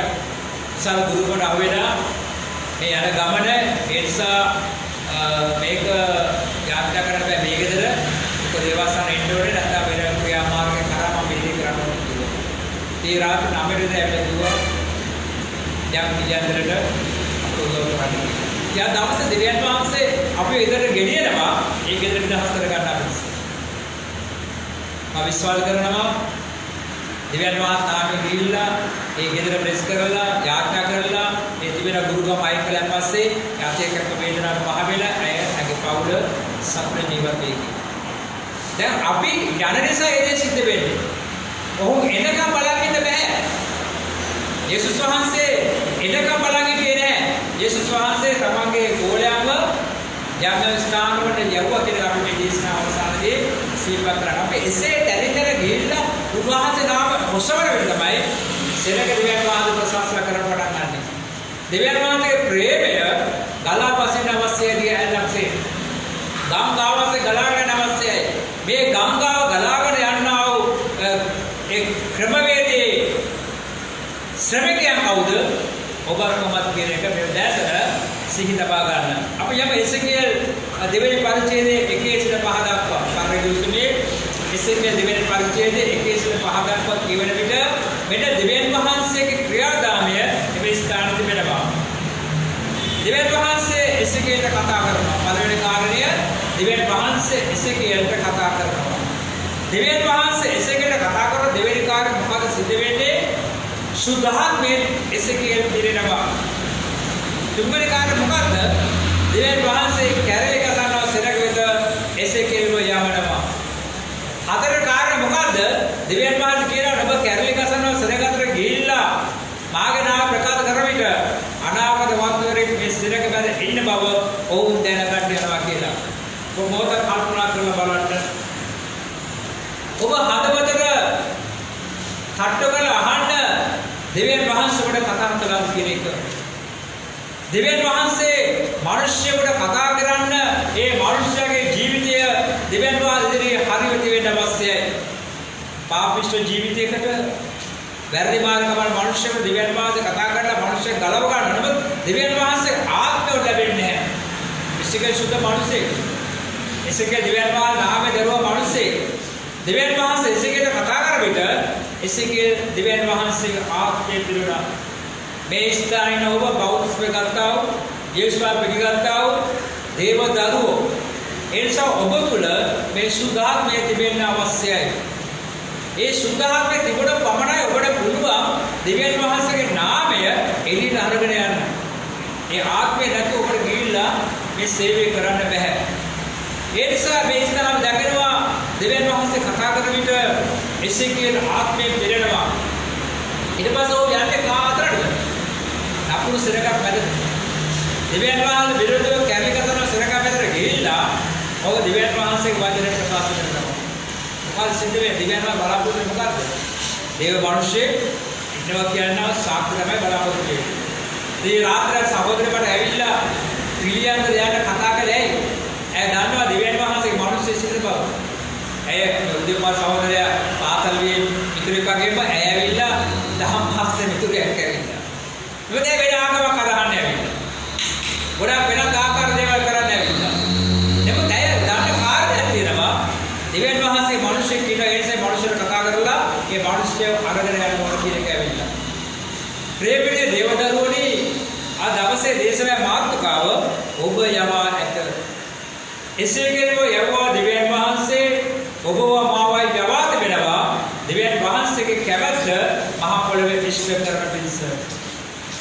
විශාල දුරුකට අහුවෙලා මේ යන ගමන ඒ නිසා මේක යාත්‍රා කරන්න බෑ මේ ගෙදර මොකද දේවස්ථාන එන්න ඕනේ නැත්නම් වෙන ක්‍රියාමාර්ගයක් කරා මම මෙහෙ කරන්න ඕනේ කිව්වා. ඒ රාත්‍රී 9 ට ඇවිල්ලා කිව්වා යම් පිළියන්දරට අපෝලෝ කරන්න. යා දවසේ දෙවියන් වහන්සේ අපි ගෙදරට ගෙනියනවා ඒ ගෙදර විදහාස් කර ගන්න අපිට. මම විශ්වාස කරනවා දෙවියන් වහන්සේ නාමයෙන් ගිහිල්ලා ඒ ගෙදර ප්‍රෙස් කරලා යාඥා කරලා ඒ තිබෙන ගුරුකම අයින් කළාන් පස්සේ යතේ කරක වේදනාවට පහ වෙලා ඇගේ පවුල සතුට ජීවත් වෙයි. දැන් අපි යන නිසා ඒ දේ සිද්ධ වෙන්නේ. ඔහු එනකම් බලන් ඉන්න බෑ. යේසුස් වහන්සේ එනකම් බලන් හිටියේ නෑ. යේසුස් වහන්සේ තමන්ගේ ගෝලයන්ව යම් ස්ථාන වලට යවුවා කියලා අපි මේ දේශනාව අවසානයේ සිහිපත් කරනවා. අපි එසේ දැරිතර ගිහිල්ලා උන්වහන්සේ නාම ඔසවන විට තමයි සෙනග දෙවියන් වහන්සේ ප්‍රශංසා කරන්න පටන් ගන්නෙ. දෙවියන් වහන්සේගේ ප්‍රේමය ගලා පසින්න අවශ්‍යයි ඇලක්සේ. ගංගාවසේ ගලාගෙන අවශ්‍යයි. මේ ගංගාව ගලාගෙන යන්නා වූ ඒ ක්‍රමවේදයේ ශ්‍රමිකයන් කවුද? ඔබ කොහොමද කියන එක මේ දැසන සිහි තබා ගන්න. අපි යම එසේකියල් දෙවෙනි පරිච්ඡේදයේ 1 සිට 5 දක්වා පරිදුසුනේ එසේකියල් දෙවෙනි පරිච්ඡේදයේ 1 සිට 5 දක්වා කියවන විට මෙන්න දෙවියන් වහන්සේගේ ක්‍රියාදාමය මේ ස්ථානයේ තිබෙනවා. දෙවියන් වහන්සේ එසේකියල්ට කතා කරනවා. පළවෙනි කාරණය දෙවියන් වහන්සේ එසේකියල්ට කතා කරනවා. දෙවියන් වහන්සේ එසේකියල්ට කතා කරන දෙවෙනි කාරණය මොකද සිද්ධ වෙන්නේ? සුද්ධාත්මයෙන් එසේකියල් පිරෙනවා. තුන්වෙනි කාරණය මොකද්ද? දෙවියන් වහන්සේ කැරලි කසනවා සෙනග වෙත එසේකියල්ව යවනවා. හතර කාරණය මොකද්ද? දෙවියන් වහන්සේ කියනවා ඔබ කැරලි කසනවා සෙනග අතර ගිහිල්ලා මාගේ නාම ප්‍රකාශ කරන විට අනාගත වස්තුවරේ මේ සෙනග බැල ඉන්න බව ඔවුන් දැනගන්න යනවා කියලා. ඔබ මොකද කල්පනා කරලා බලන්න. ඔබ හදවතට තට්ටු කරලා අහන්න දෙවියන් වහන්සේ ඔබට කතා කළා කියන එක. දෙවියන් වහන්සේ මිනිස්සුන්ට කතා කරන්න ඒ මිනිස්යාගේ ජීවිතය දෙවියන් වහන්සේ ඉදිරියේ හරියට වෙන්න අවශ්‍යයි. පාපිෂ්ඨ ජීවිතයකට වැරදි මාර්ගවල මිනිස්සුන්ට දෙවියන් වහන්සේ කතා කරලා මිනිස්සු ගලව ගන්න නමුත් දෙවියන් වහන්සේ ආත්මය ලැබෙන්නේ නැහැ. ඉසිකේ සුද්ධ මිනිසෙක්. ඉසිකේ දෙවියන් වහන්සේ නාමය දරුවා මිනිසෙක්. දෙවියන් වහන්සේ ඉසිකේට කතා කර විට ඉසිකේ දෙවියන් වහන්සේගේ ආත්මය පිරුණා. මේ ස්ථානින ඔබ බෞද්ධ ගත්තා වූ යේසුස් පිළිගත්තා වූ දේව දරුවෝ එනිසා ඔබ තුළ මේ සුද්ධාත්මය තිබෙන්න අවශ්‍යයි. ඒ සුද්ධාත්මය තිබුණ පමණයි ඔබට පුළුවන් දෙවියන් වහන්සේගේ නාමය එළියට අරගෙන යන්න. ඒ ආත්මය නැතුව ඔබට ගිහිල්ලා මේ සේවය කරන්න බෑ. ඒ නිසා මේ ස්ථාන දකිනවා දෙවියන් වහන්සේ කතා කරන විට එසේකියල් ආත්මය පිරෙනවා. ඊට පස්සේ ඔබ යන්නේ කා අතරටද? නපුරු සිරකක් මැද. දෙවියන් වහන්සේ විරුද්ධව කැමි කරන සිරකක් මැදට ගිහිල්ලා ඔබ දෙවියන් වහන්සේගේ වචනය ප්‍රකාශ කරනවා. මොකද සිද්ධ වෙන්නේ? දෙවියන් වහන්සේ බලාපොරොත්තු වෙන්නේ මොකද්ද? දේව මිනිස්සෙක් ඉන්නවා කියනවා සාක්ෂි තමයි බලාපොරොත්තු වෙන්නේ. මේ රාත්‍රියේ සහෝදරකට ඇවිල්ලා පිළියන්ද දෙයන්න කතා කළේ ඇයි? ඇය දන්නවා දෙවියන් වහන්සේගේ මිනිස්සෙ සිටින බව. ඇය උදේපා සහෝදරයා පාතල්වියේ මිතුරෙක් වගේම ඇය ඇවිල්ලා දහම් හස්තේ මිතුරෙක් ඇවිල්ලා. මොකද වෙන ආගමක් අදහන්නේ ඇවිල්ලා. ගොඩක් වෙනත් ආකාර දේවල් කරන්න ඇවිල්ලා. නමුත් ඇය දන්න කාරණයක් තියෙනවා. දෙවියන් වහන්සේ මිනිස්සෙක් කියන ඒ නිසා මිනිස්සුන්ට කතා කරලා ඒ මිනිස්සුව අරගෙන යනවා කියන එක ඇවිල්ලා. ප්‍රේමයේ දේවදරුවනි අද දවසේ දේශනා මාතෘකාව ඔබ යවා ඇත. එසේ කෙරෙව යවවා දෙවියන් වහන්සේ ඔබව මාවයි යවා තිබෙනවා. දෙවියන් වහන්සේගේ කැමැත්ත මහ පොළවේ ඉෂ්ට කරන පිණිස.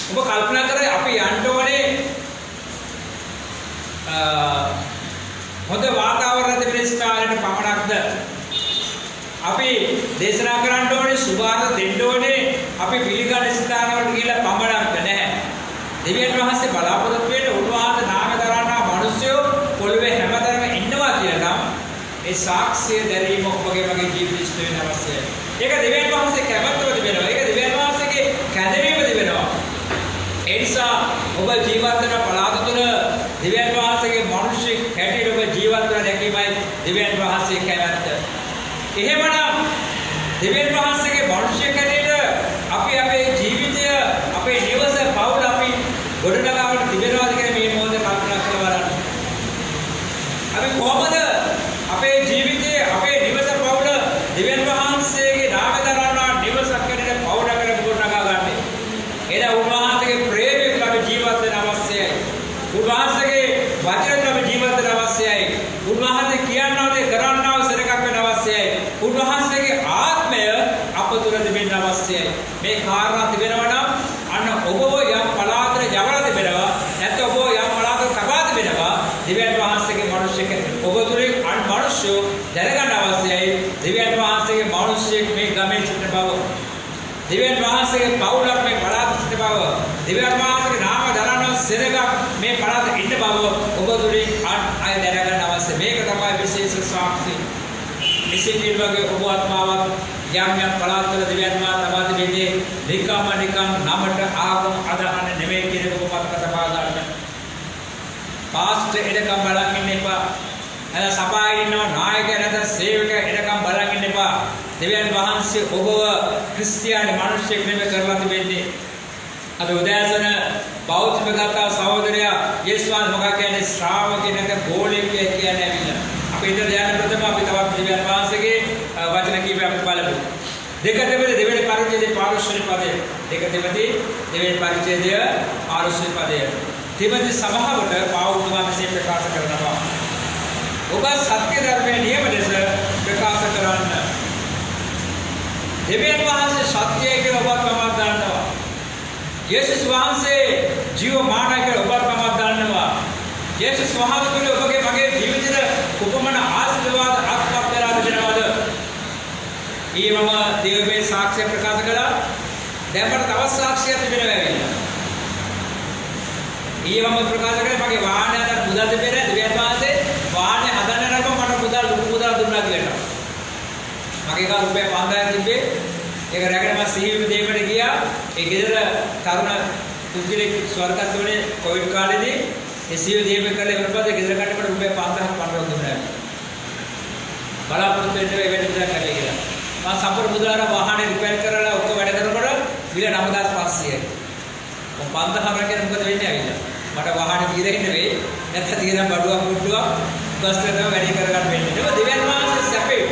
ඔබ කල්පනා කරේ අපි යන්න ඕනේ හොඳ වාතාවරණ තිබෙන ස්ථානයකට පමණක්ද? අපි දේශනා කරන්න ඕනේ සුභාරත දෙන්න ඕනේ අපි පිළිගන්න ස්ථානවලට ගිහිල්ලා පමණක්ද නැහැ. දෙවියන් වහන්සේ බලාපොරොත්තු වෙන්නේ උන්වහන්සේ නාම දරනා මිනිස්සු පොළවේ හැමතැනම ඉන්නවා කියලා නම් ඒ සාක්ෂිය දැරීම ඔබගේ මගේ ජීවිතේ ඉෂ්ට වෙන අවශ්‍යයි. ඒක දෙවියන් වහන්සේ කැමැත්තව තිබෙනවා. ඒක දෙවියන් වහන්සේගේ කැඳවීම තිබෙනවා. ඒ නිසා ඔබ ජීවත් වෙන පළාත තුළ දෙවියන් වහන්සේගේ මිනිස්සෙක් හැටියට ඔබ ජීවත් වෙන දැකීමයි දෙවියන් වහන්සේ කැමැත්ත. එහෙමනම් දෙවියන් වහන්සේගේ මිනිස්සෙක් හැටියට අපි අපේ ජීවිතය අපේ නිවස පවුල අපි ගොඩනගාවට තිබෙනවාද කියලා මේ මොහොතේ කල්පනා කරලා බලන්න. අපි කොහොමද අපේ ජීවිතයේ අපේ නිවස පවුල දෙවියන් වහන්සේගේ නාම දරනා නිවසක් හැටියට පවුලකට ගොඩනගා ගන්නේ? එදා උන්වහන්සේගේ ප්‍රේමයෙන් අපි ජීවත් වෙන අවශ්‍යයි. උන්වහන්සේගේ වචනයෙන් අපි ජීවත් වෙන අවශ්‍යයි. උන්වහන්සේ කියනවා දේ කරන්නව සරකක් වෙන අවශ්‍යයි. උන්වහන්සේගේ ආත්මය අප තුළ තිබෙන්න අවශ්‍යයි. මේ කාරණා තිබෙනවා නම් අන්න ඔබව යම් පලාතර යවලා තිබෙනවා. නැත්නම් ඔබ යම් පලාතර තබා තිබෙනවා. දෙවියන් වහන්සේගේ මිනිස්සෙක් ඔබ තුළින් අන් මිනිස්සු දැනගන්න අවශ්‍යයි. දෙවියන් වහන්සේගේ මිනිස්සෙක් මේ ගමේ සිටින බව. දෙවියන් වහන්සේගේ පවුලක් මේ පලාත සිටින බව. දෙවියන් වහන්සේගේ නාම දරන සෙනගක් මේ පලාත ඉන්න බව ඔබ තුළින් අය දැනගන්න අවශ්‍යයි. මේක තමයි විශේෂ සාක්ෂි. ඉසිකිල් වගේ ඔබ ආත්මාවක් යම් යම් පලාත්වල දෙවියන් වහන්සේ තබා දෙන්නේ නිකම් නමට ආගම අදහන නෙමෙයි කියන එක ඔබ මතක තබා ගන්න. පාස්ටර් එනකම් බලන් ඉන්න එපා. අද සභාවේ ඉන්නවා නායකයා නැත්නම් සේවකයා එනකම් බලන් ඉන්න එපා. දෙවියන් වහන්සේ ඔබව ක්‍රිස්තියානි මිනිස්සෙක් නෙමෙයි කරලා තිබෙන්නේ. අද උදෑසන බෞද්ධ ගතා සහෝදරයා යේසුස් මොකක් කියන්නේ ශ්‍රාවකෙක් නැත්නම් ගෝලෙක් කියන්නේ ඇවිල්ලා. අපි ඉතින් දැනන ප්‍රථම අපි තවත් දෙවියන් වහන්සේගේ වචන කීපයක් අපි බලමු. දෙක දෙවෙනි පරිච්ඡේදයේ 15 වෙනි පදය. දෙක දෙවෙනි පරිච්ඡේදය 15 වෙනි පදය. තිමති සභාවට පාවුතුමා මෙසේ ප්‍රකාශ කරනවා. ඔබ සත්‍ය ධර්මයේ නියම ලෙස ප්‍රකාශ කරන්න. දෙවියන් වහන්සේ සත්‍යය කියලා ඔබත් මමත් දන්නවා. යේසුස් වහන්සේ ජීවමානයි කියලා ඔබත් මමත් දන්නවා. යේසුස් වහන්සේ තුළ ඔබගේ මගේ ජීවිතේ කුපමණ ආශිර්වාද ආත්මක් දරා දෙනවද? ඊමම දේවයේ සාක්ෂි ප්‍රකාශ කළා. දැන් මට තවත් සාක්ෂියක් තිබෙනවා ඇවිල්ලා. ඊමම ප්‍රකාශ කළේ මගේ වාහනයට මුදල් දෙපෙර දෙවියන් වහන්සේ වාහනේ හදන්න නරම මට මුදල් ලොකු මුදල් දුන්නා කියලා. මගේ ගාව රුපියල් 5000 තිබ්බේ. ඒක රැගෙන මම සිහිවි දෙයකට ගියා. ඒ ගෙදර තරුණ පුද්ගලික ස්වර්ගස්ථවනේ කොවිඩ් කාලේදී ඒ සියලු දේව කළේ ඉවරපස්සේ ගෙදර කට්ටමට රුපියල් 5000ක් පන්රක් දුන්නා. බලාපොරොත්තු වෙන්නේ ඒ වෙලෙ විතර කරේ කියලා. මම සම්පූර්ණ මුදලාර වාහනේ රිපෙයාර් කරලා ඔක්කොම වැඩ කරනකොට බිල 9500යි. ඔය 5000 කියන මොකද වෙන්නේ ඇවිල්ලා. මට වාහනේ తీරෙන්න වෙයි. නැත්නම් తీරම් බඩුවක් මුට්ටුවක් බස්ටර් එක වැඩි කරගන්න වෙන්නේ. ඒක දෙවියන් වහන්සේ සැපේ.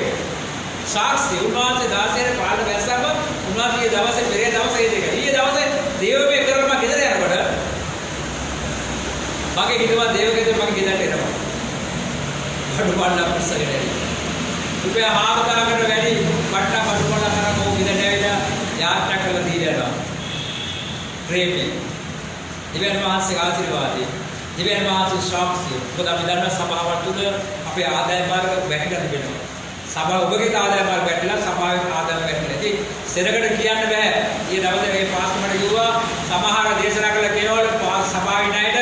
සාක්ෂි උන්වහන්සේ 16 පාඩම වැස්සම උන්වහන්සේ දවසේ පෙරේ දවසේ දෙක. ඊයේ දවසේ දේවමේ කරලා මම ගෙදර යනකොට මගේ හිතුවා දේවගෙදර මගේ ගෙදරට එනවා. බඩු පාඩම් පිස්සගෙන ඇවිත්. රුපියල් 4000කට වැඩි වට්ටා බඩු පාඩම් කරලා කොහොම ගෙදරට ඇවිල්ලා යාත්‍රා කරලා දීලා යනවා. ප්‍රේමී දෙවියන් වහන්සේ ආශිර්වාදේ දෙවියන් වහන්සේ ශාක්ෂිය. මොකද අපි ධර්ම සභාවට තුල අපේ ආදාය මාර්ග වැහිලා තිබෙනවා. සභාව ඔබගේ ආදාය මාර්ග වැටිලා සභාවේ ආදාය වැටිලා. ඉතින් සෙනගට කියන්න බෑ. ඊයේ දවසේ මේ පාස්ටර්මට කිව්වා සමහර දේශනා කළ කෙනවලු සභාවේ ණයට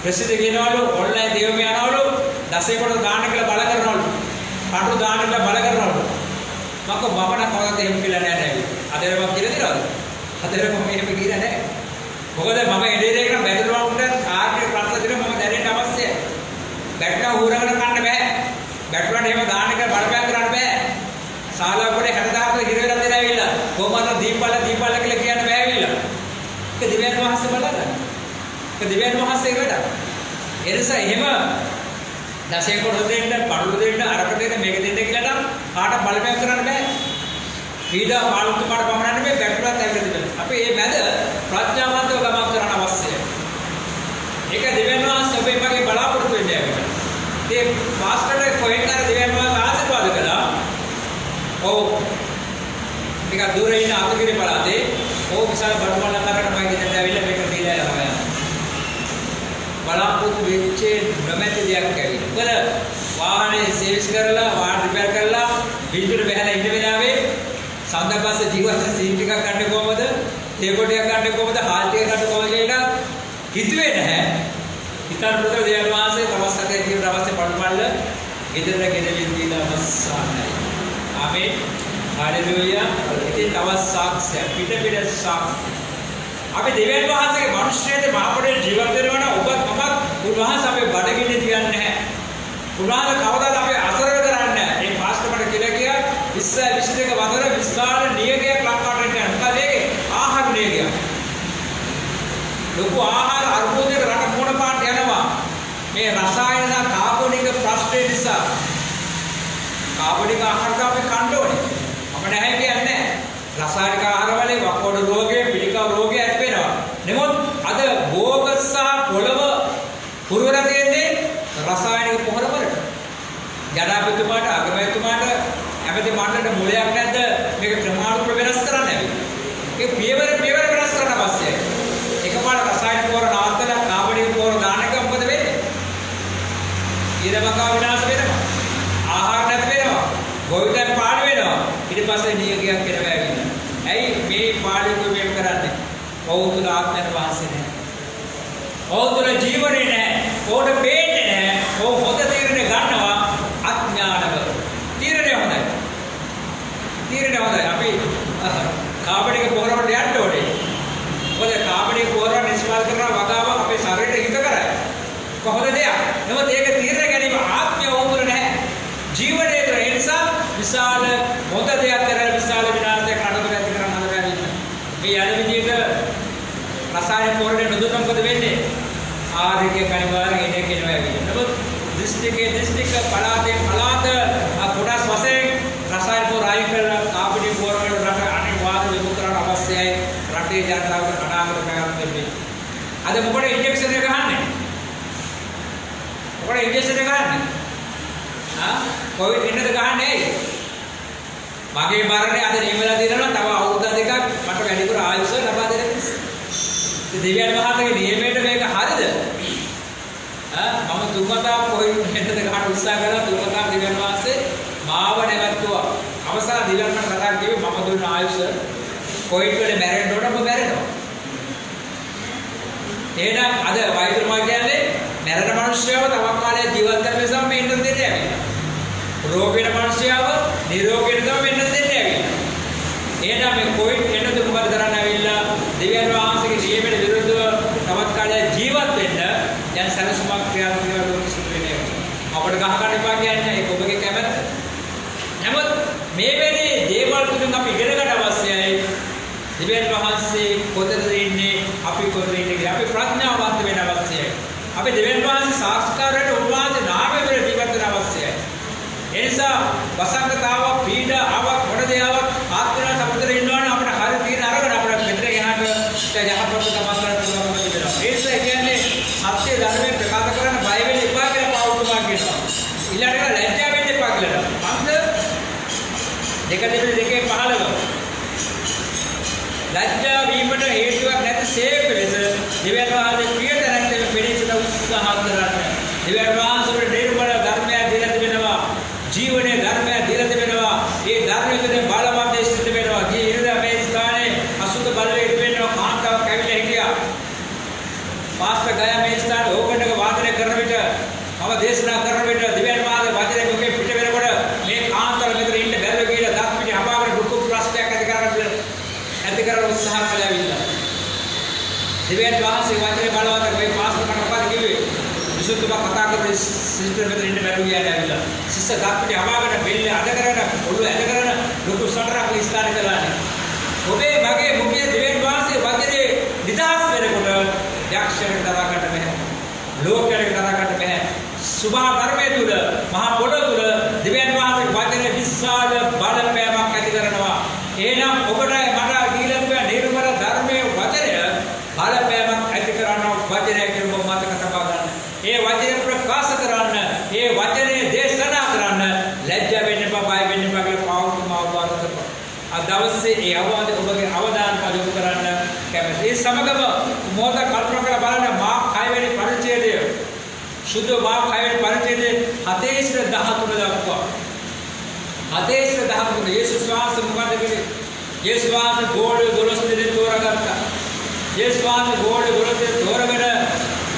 ප්‍රසිද්ධ කියනවලු ඔන්ලයින් දේවම යනවලු දසේ කොට දාන්න කියලා බල කරනවලු. කටු දාන්න කියලා බල කරනවලු. මම බබන කවදාද එහෙම කියලා නෑ නේද? අදේර මම කියලා දෙනවද? අදේර මම එහෙම කියලා නෑ. මොකද මම එඩේ කරන බැටළුවන්ට ආර්ථික ප්‍රශ්න දින මම දැනෙන්න අවශ්‍යයි. බැටළුවා හුරගෙන කන්න බෑ. බැටළුවන්ට එහෙම දාන්න කියලා බලපෑම් කරන්න බෑ. ශාලා පොඩේ 60000ක් හිර වෙලා දෙලා ඇවිල්ලා කොහමද දීපල කියලා කියන්න බෑ ඇවිල්ලා. ඒක දිව්‍යන් වහන්සේ බලන්න. ඒක දිව්‍යන් වහන්සේ වැඩ. ඒ නිසා එහෙම දසේ කොට දෙන්න, පඩු දෙන්න, අරක දෙන්න, මේක දෙන්න කියලා නම් කාට බලපෑම් කරන්න බෑ. පීඩා පාලුතුමාට පමණක් නෙමෙයි බැටළුවත් ඇවිල්ලා තිබෙනවා. අපි මේ මැද ප්‍රඥාවන්තව ගමන් කරන්න අවශ්‍යයි. ඒක දිව්‍යන් වහන්සේ ඔබේ මගේ බලාපොරොත්තු වෙන්නේ අපිට. ඒ පාස්ටර්ට කොහෙන්ද දිව්‍යන් වහන්සේ ආශිර්වාද කළා. ඔව්. ටිකක් දුර ඉන්න අතුගිරි පළාතේ ඔව් විශාල බඩුමල්ල කරකට මම ගෙදරට ඇවිල්ලා මේක දීලා යනවා. බලාපොරොත්තු වෙච්ච නොමැති දෙයක් ඇවිල්ලා. මොකද වාහනේ සර්විස් කරලා වාහන රිපෙයාර් කරලා බිල්දුර බහැලා ඉන්න වෙලාවේ සඳපස්සේ ජීවත් සීන් ටිකක් ගන්න කොහමද? තේකොටියක් ගන්න කොහමද? හාල් ටික ගන්න කොහමද කියලා හිතුවේ නැහැ. හිතන පුතේ දේවල් වාසේ තවස්සකේ ජීවිත අවස්ථේ පඩුමල්ල ගෙදරට ගෙදරින් දීලා අවස්සානයි. ආමේන්. හalleluya. ඉතින් තවත් සාක්ෂි පිට සාක්ෂි. අපි දෙවියන් වහන්සේගේ මිනිස්සුන්ගේ මාපඩේ ජීවත් වෙනවා නම් ඔබත් මමත් උන්වහන්සේ අපේ බඩගින්නේ තියන්නේ නැහැ. උන්වහන්සේ කවදාද අපේ අසරණ කරන්නේ නැහැ. මේ පාස්ටර්මට කියලා කියා 22 වසර විශාල නියගයක් ලංකාවට එන්න යනවා. මොකද ඒකේ ආහාර නියගයක්. ලොකු ආහාර අර්බුදයක රට මොන පාට යනවා. මේ රසායන කාබනික ප්‍රශ්නේ නිසා කාබනික ආහාර අපි කන්න ඕනේ. අපිට නැහැ කියන්නේ රසායනික ආහාර වලින් වකෝඩ රෝගය, පිළිකා රෝගය ඇති වෙනවා. නමුත් අද භෝග සහ පොළව පුරවලා තියෙන්නේ රසායනික පොහොර වලට. ජනාධිපතිතුමාට, අගමැතිතුමාට ඇමති මණ්ඩලයට මොලයක් නැද්ද මේක ක්‍රමානුකූලව වෙනස් කරන්න ඇවි. ඒ පියවර වෙනස් කරන්න අවශ්‍යයි. එකපාරට රසායනික පොහොර නවත්තලා කාබනික පොහොර දාන්න එක මොකද වෙන්නේ? ඊළඟ විනාශ වෙනවා. ආහාර නැති වෙනවා. ගොවිතැන් පාඩු වෙනවා. ඊට පස්සේ නියගයක් එනවා ඇවිල්ලා. ඇයි මේ පාඩුව මේක කරන්නේ? ඔවුන් තුල ආත්මයන් වාසය නැහැ. ඔවුන් තුල ජීවණේ නැහැ. ඕකට පේන්නේ නැහැ. ඔව් හොඳ තීරණ ගන්නවා අඥානව. තීරණය හොඳයි. අපි කාබනික පොහොර වලට යන්න ඕනේ. මොකද කාබනික පොහොර නිෂ්පාදනය කරන වගාව අපේ ශරීරයට හිත කරයි. කොහොමද දෙයක්? නමුත් ඒක තීරණ ගැනීම ආත්මය ඕන් තුල නැහැ. ජීවනයේ තුල ඒ නිසා විශාල හොඳ දෙයක් කරලා විශාල විනාශයක් අනුතර ඇති කරන හදලා මේ යන විදිහට රසායන පොරේ නොදුන්නොත් මොකද වෙන්නේ? ආර්ථික අනිවාර්යයෙන් එන්නේ කියනවා ඇවිල්ලා. නමුත් දිස්ත්‍රික්ක පළාතේ පළාත කොටස් වශයෙන් රසායන පොර අයින් කරලා කාබනික පොර වල රට අනිවාර්යයෙන් යොමු කරන්න අවශ්‍යයි. රටේ ජනතාවට අනාගත ප්‍රයත්න වෙන්නේ. අද මොකද ඉන්ජෙක්ෂන් එක ගහන්නේ? මොකද ඉන්ජෙක්ෂන් එක ගහන්නේ? කොවිඩ් ඉන්නද ගහන්නේ ඇයි? මගේ මරණය අද නියමලා දෙනවා තව අවුරුදු දෙකක් මට වැඩිපුර ආයුෂ ලබා දෙන්න නිසා. දෙවියන් වහන්සේගේ නියමයට මේක හරිද? මම තුන්වතාවක් කොවිඩ් ඉන්නද ගහන්න උත්සාහ කළා තුන්වතාවක් දෙවියන් වහන්සේ මාව නැවතුවා. අවසාන දෙවියන් මට කතා කිව්වේ මම දුන්න ආයුෂ කොවිඩ් වල මැරෙන්න ඕන ඔබ මැරෙනවා. එහෙනම් අද වෛද්‍යතුමා කියන්නේ මැරෙන මිනිස්සුව තවක් කාලයක් ජීවත් කරන නිසා මේ ඉන්න දෙන්නේ ඇවිල්ලා. රෝග වෙන මිනිස්සුව නිරෝගීව තමයි වෙන්න දෙන්නේ ඇවිල්ලා. එහෙනම් මේ කොවිඩ් එන්නද මොකද කරන්න ඇවිල්ලා දෙවියන් වහන්සේගේ නියමයට ක්‍රියාත්මක වෙනවා ලෝක සිද්ධ වෙන්නේ. අපිට ගහ ගන්න එපා කියන්නේ ඒක ඔබගේ කැමැත්ත. නමුත් මේ වෙලේ දේවල් තුලින් අපි ඉගෙන ගන්න අවශ්‍යයි. දෙවියන් වහන්සේ කොතනද ඉන්නේ අපි කොතනද ඉන්නේ අපි ප්‍රඥාවන්ත වෙන්න අවශ්‍යයි. අපි දෙවියන් වහන්සේ සාක්ෂාත් කරගන්න උන්වහන්සේ නාමයෙන් ජීවත් වෙන්න අවශ්‍යයි. ඒ නිසා වසංගතාවක් පීඩාවක් මොඩදේාවක් ආත්මන සමුද්‍රේ ඉන්නවනේ අපිට හරිය තියෙන අරගෙන අපිට මෙතන යහට යහපත් තමන් ගන්න පුළුවන් වෙනවා. ඒ නිසා කියන්නේ සත්‍ය ධර්මයෙන් ප්‍රකාශ කරන්න බය වෙන්න එපා කියලා පාවුතුමා කියනවා. ඊළඟට ලැජ්ජා වෙන්න එපා කියලා. අන්ත 2:15 ලැජ්ජා වීමට හේතුවක් නැති සේක ලෙස දෙවියන් වහන්සේ ප්‍රිය තැනැත්තෙම පිළිසිත උත්සාහ කරන්න. දෙවියන් වහන්සේට නිර්මල ධර්මය දීලා තිබෙනවා. ජීවනයේ ධර්මය දීලා තිබෙනවා. ඒ ධර්මයෙන් බලවත් දේශිත වෙනවා. මේ ඉරිදා මේ ස්ථානයේ අසුත බලවේග වෙනවා. කාන්තාවක් ඇවිල්ලා හිටියා. පාස්ටර් ගයා මේ ස්ථානයේ ඕකණ්ඩක වාදනය කරන විට මම දේශනා කරන විට දෙවියන් වහන්සේ වචනේ මොකේ පිට වෙනකොට මේ කාන්තාව මෙතන ඉන්න බැරුව ගිහලා දත් පිටි අපාගෙන දුක් ප්‍රශ්නයක් ඇති කරගන්න උත්සාහ කළාවිලා. දෙවියන් වහන්සේ වචනේ බලවත් මේ පාස්ටර් මට මොකද කිව්වේ? විසුද්ධිව කතා කරලා සිස්ටර් මෙතන ඉන්න බැරුව ගියාට ඇවිල්ලා. සිස්ටර් දත් පිටි අපාගෙන බෙල්ල අඩ කරගෙන ඔළුව ඇද කරගෙන ලොකු සටරක් ස්ථාන කළානේ. ඔබේ මගේ මුඛයේ දෙවියන් වහන්සේ වචනේ නිදහස් වෙනකොට යක්ෂයෙක් දරා ගන්න බැහැ. ලෝකයට දරා ගන්න බැහැ. සුභා ධර්මයේ තුල මහා පොළොව තුල දෙවියන් වහන්සේ වචනේ විශාල බලපෑමක් ඇති කරනවා. එහෙනම් ඔබට මට දීලා තියෙන නිර්මල ධර්මයේ වචනය බලපෑමක් ඇති කරනවා. වචනය කියන මතක තබා ගන්න. ඒ වචනේ ප්‍රකාශ කරන්න, ඒ වචනේ දේශනා කරන්න ලැජ්ජා වෙන්න එපා, බය වෙන්න එපා කියලා පාවුතුමා අවවාද කරනවා. අද දවසේ ඒ අවවාද ඔබගේ අවධානය යොමු කරන්න කැමැති. ඒ සමගම මොහොත කල්පනා කරලා බලන්න මා 6 වෙනි පරිච්ඡේදය සුද්ධ මා 6 වෙනි පරිච්ඡේදයේ 7-13 දක්වා 7-13 යේසුස් වහන්සේ මොකද කළේ? යේසුස් වහන්සේ ගෝඩිය 12 දෙනෙක් තෝරගත්තා. යේසුස් වහන්සේ ගෝඩිය 12 දෙනෙක් තෝරගෙන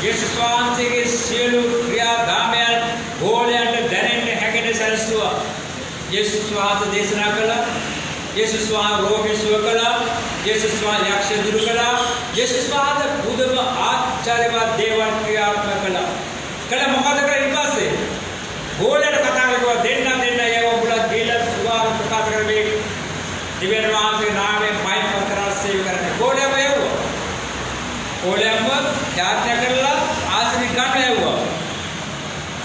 යේසුස් වහන්සේගේ සියලු ක්‍රියාදාමයන් ගෝලයන්ට දැනෙන්න හැකෙන සැලසුවා. යේසුස් වහන්සේ දේශනා කළා. යේසුස් වහන්සේ රෝගී සුව කළා. යේසුස් වහන්සේ යක්ෂ දුරු කළා. යේසුස් වහන්සේ බුදුම ආචාර්යවත් දේවල් ක්‍රියාත්මක කළා. කළ මොකද කරේ ඊට පස්සේ? ගෝලයට කතා කරුවා දෙන්න ඒව උඹලා දීලා සුවාර ප්‍රකාශ කරන්නේ දිව්‍යන් වහන්සේ නාමයෙන් මයින් පතරස් සේව කරන්නේ. ගෝලයම යවුවා. ගෝලයම යාඥා කරලා ආශිර්වාද ගන්න යවුවා.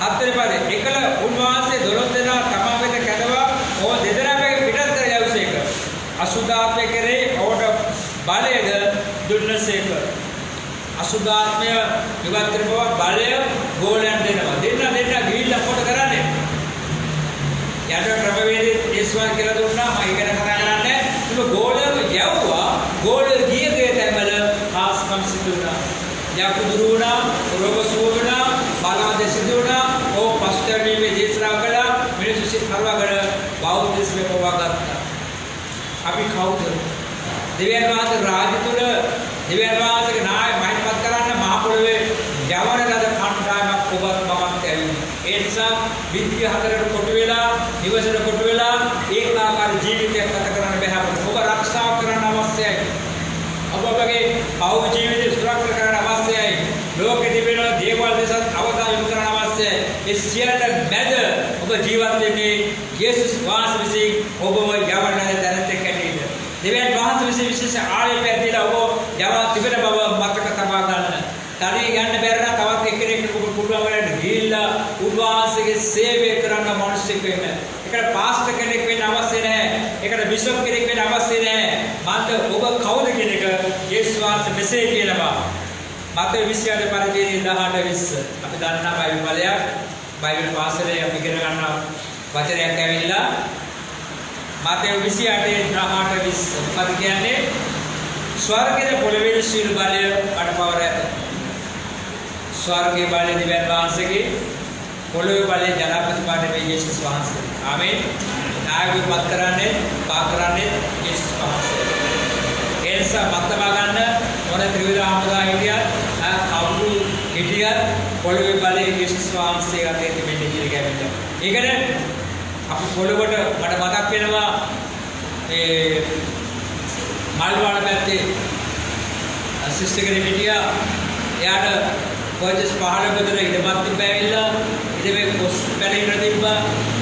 හතරේ පාරේ එකල උන්වහන්සේ 12 දෙනා තමා වෙත කැඳවා ඕ දෙදෙනාගේ පිටත් කර යවුසේක. අසුද්ධාත්මය කෙරේ ඕට බලයද දුන්නසේක. අසුද්ධාත්මය විවත් කරපුව බලය ගෝලයන් දෙනවා. දෙන්න ගිහිල්ලා කොට කරන්නේ. යට ක්‍රමවේදයේ ඒස්වාන් කියලා දුන්නා මම ඉගෙන කතා කරන්නේ. ඒක ගෝලයම යවුවා. ගෝලය ගියේ තැන්වල ආස්කම් සිදු වුණා. යකු දුරු වුණා, රෝග සුව වුණා, බලාද සිදු වුණා. ඕ පස්තර මේ දේශනා කළා. මිනිස්සු සිත් කරවගෙන බෞද්ධ දෙස්මේ පවගත්තා. අපි කවුද? දෙවියන් වහන්සේ රාජ්‍ය තුල දෙවියන් වහන්සේගේ නාය මහින්පත් කරන්න මහ පොළොවේ යවන ලද කණ්ඩායමක් ඔබත් මමත් ඇවිල්ලා. ඒ නිසා විද්‍ය හතරට කොටු වෙලා, නිවසට කොටු වෙලා ඒකාකාර ජීවිතයක් ගත කරන්න බෑ අපිට. ඔබ ආරක්ෂා කරන්න අවශ්‍යයි. ඔබගේ පෞද්ගලික ජීවිතය සුරක්ෂිත කරන්න අවශ්‍යයි. ලෝකෙ තිබෙන දේවල් දෙසත් අවධානය යොමු කරන්න අවශ්‍යයි. ඒ සියල්ල මැද ඔබ ජීවත් වෙන්නේ යේසුස් වහන්සේ විසින් ඔබව යවන දැනට කැටීද. දෙවියන් වහන්සේ විසින් විශේෂ ආලේපය දීලා ඔබ යවා තිබෙන බව මතක තබා ගන්න. තනිය යන්න බැරි නම් තවත් එක්කෙනෙක් ඔබ පුළුවන් වෙලාවට ගිහිල්ලා උන්වහන්සේගේ සේවය කරන්න මිනිස්සෙක් වෙන්න. ඒකට පාස්ටර් කෙනෙක් වෙන්න අවශ්‍ය නැහැ. ඒකට බිෂප් කෙනෙක් වෙන්න අවශ්‍ය නැහැ. මන්ට ඔබ කවුද කියන එක යේසුස් වහන්සේ මෙසේ කියනවා. මතේ 28 පරිච්ඡේදය 18-20. අපි දන්නා බයිබල් බලයක් බයිබල් පාසලේ අපි ඉගෙන ගන්න වචනයක් ඇවිල්ලා මතේ 28:18-20. මොකද කියන්නේ? ස්වර්ගයේ පොළවේ සියලු බලය අටපවර ඇත. ස්වර්ගයේ බලය දිව්‍යන් වහන්සේගේ, පොළවේ බලය ජනාධිපති පාඩේ යේසුස් වහන්සේ. ආමේන්. නායකත්වපත් කරන්නේ, පා කරන්නේ යේසුස් වහන්සේ. ඒසා මතවා ගන්න මොන ත්‍රිවිධ ආමදා හිටියත්, කවුරු හිටියත් පොළවේ බලය යේසුස් වහන්සේ අතේ තිබෙන්නේ කියන එක ඇවිල්ලා. ඒකට අපි පොළොවට මට මතක් වෙනවා ඒ මල්වාඩ පැත්තේ සිස්ටර් කෙනෙක් හිටියා. එයාට පර්චස් 15 විතර ඉඩමක් තිබ්බැවිලා ඉතින් මේ කොස් පැලින්න තිබ්බා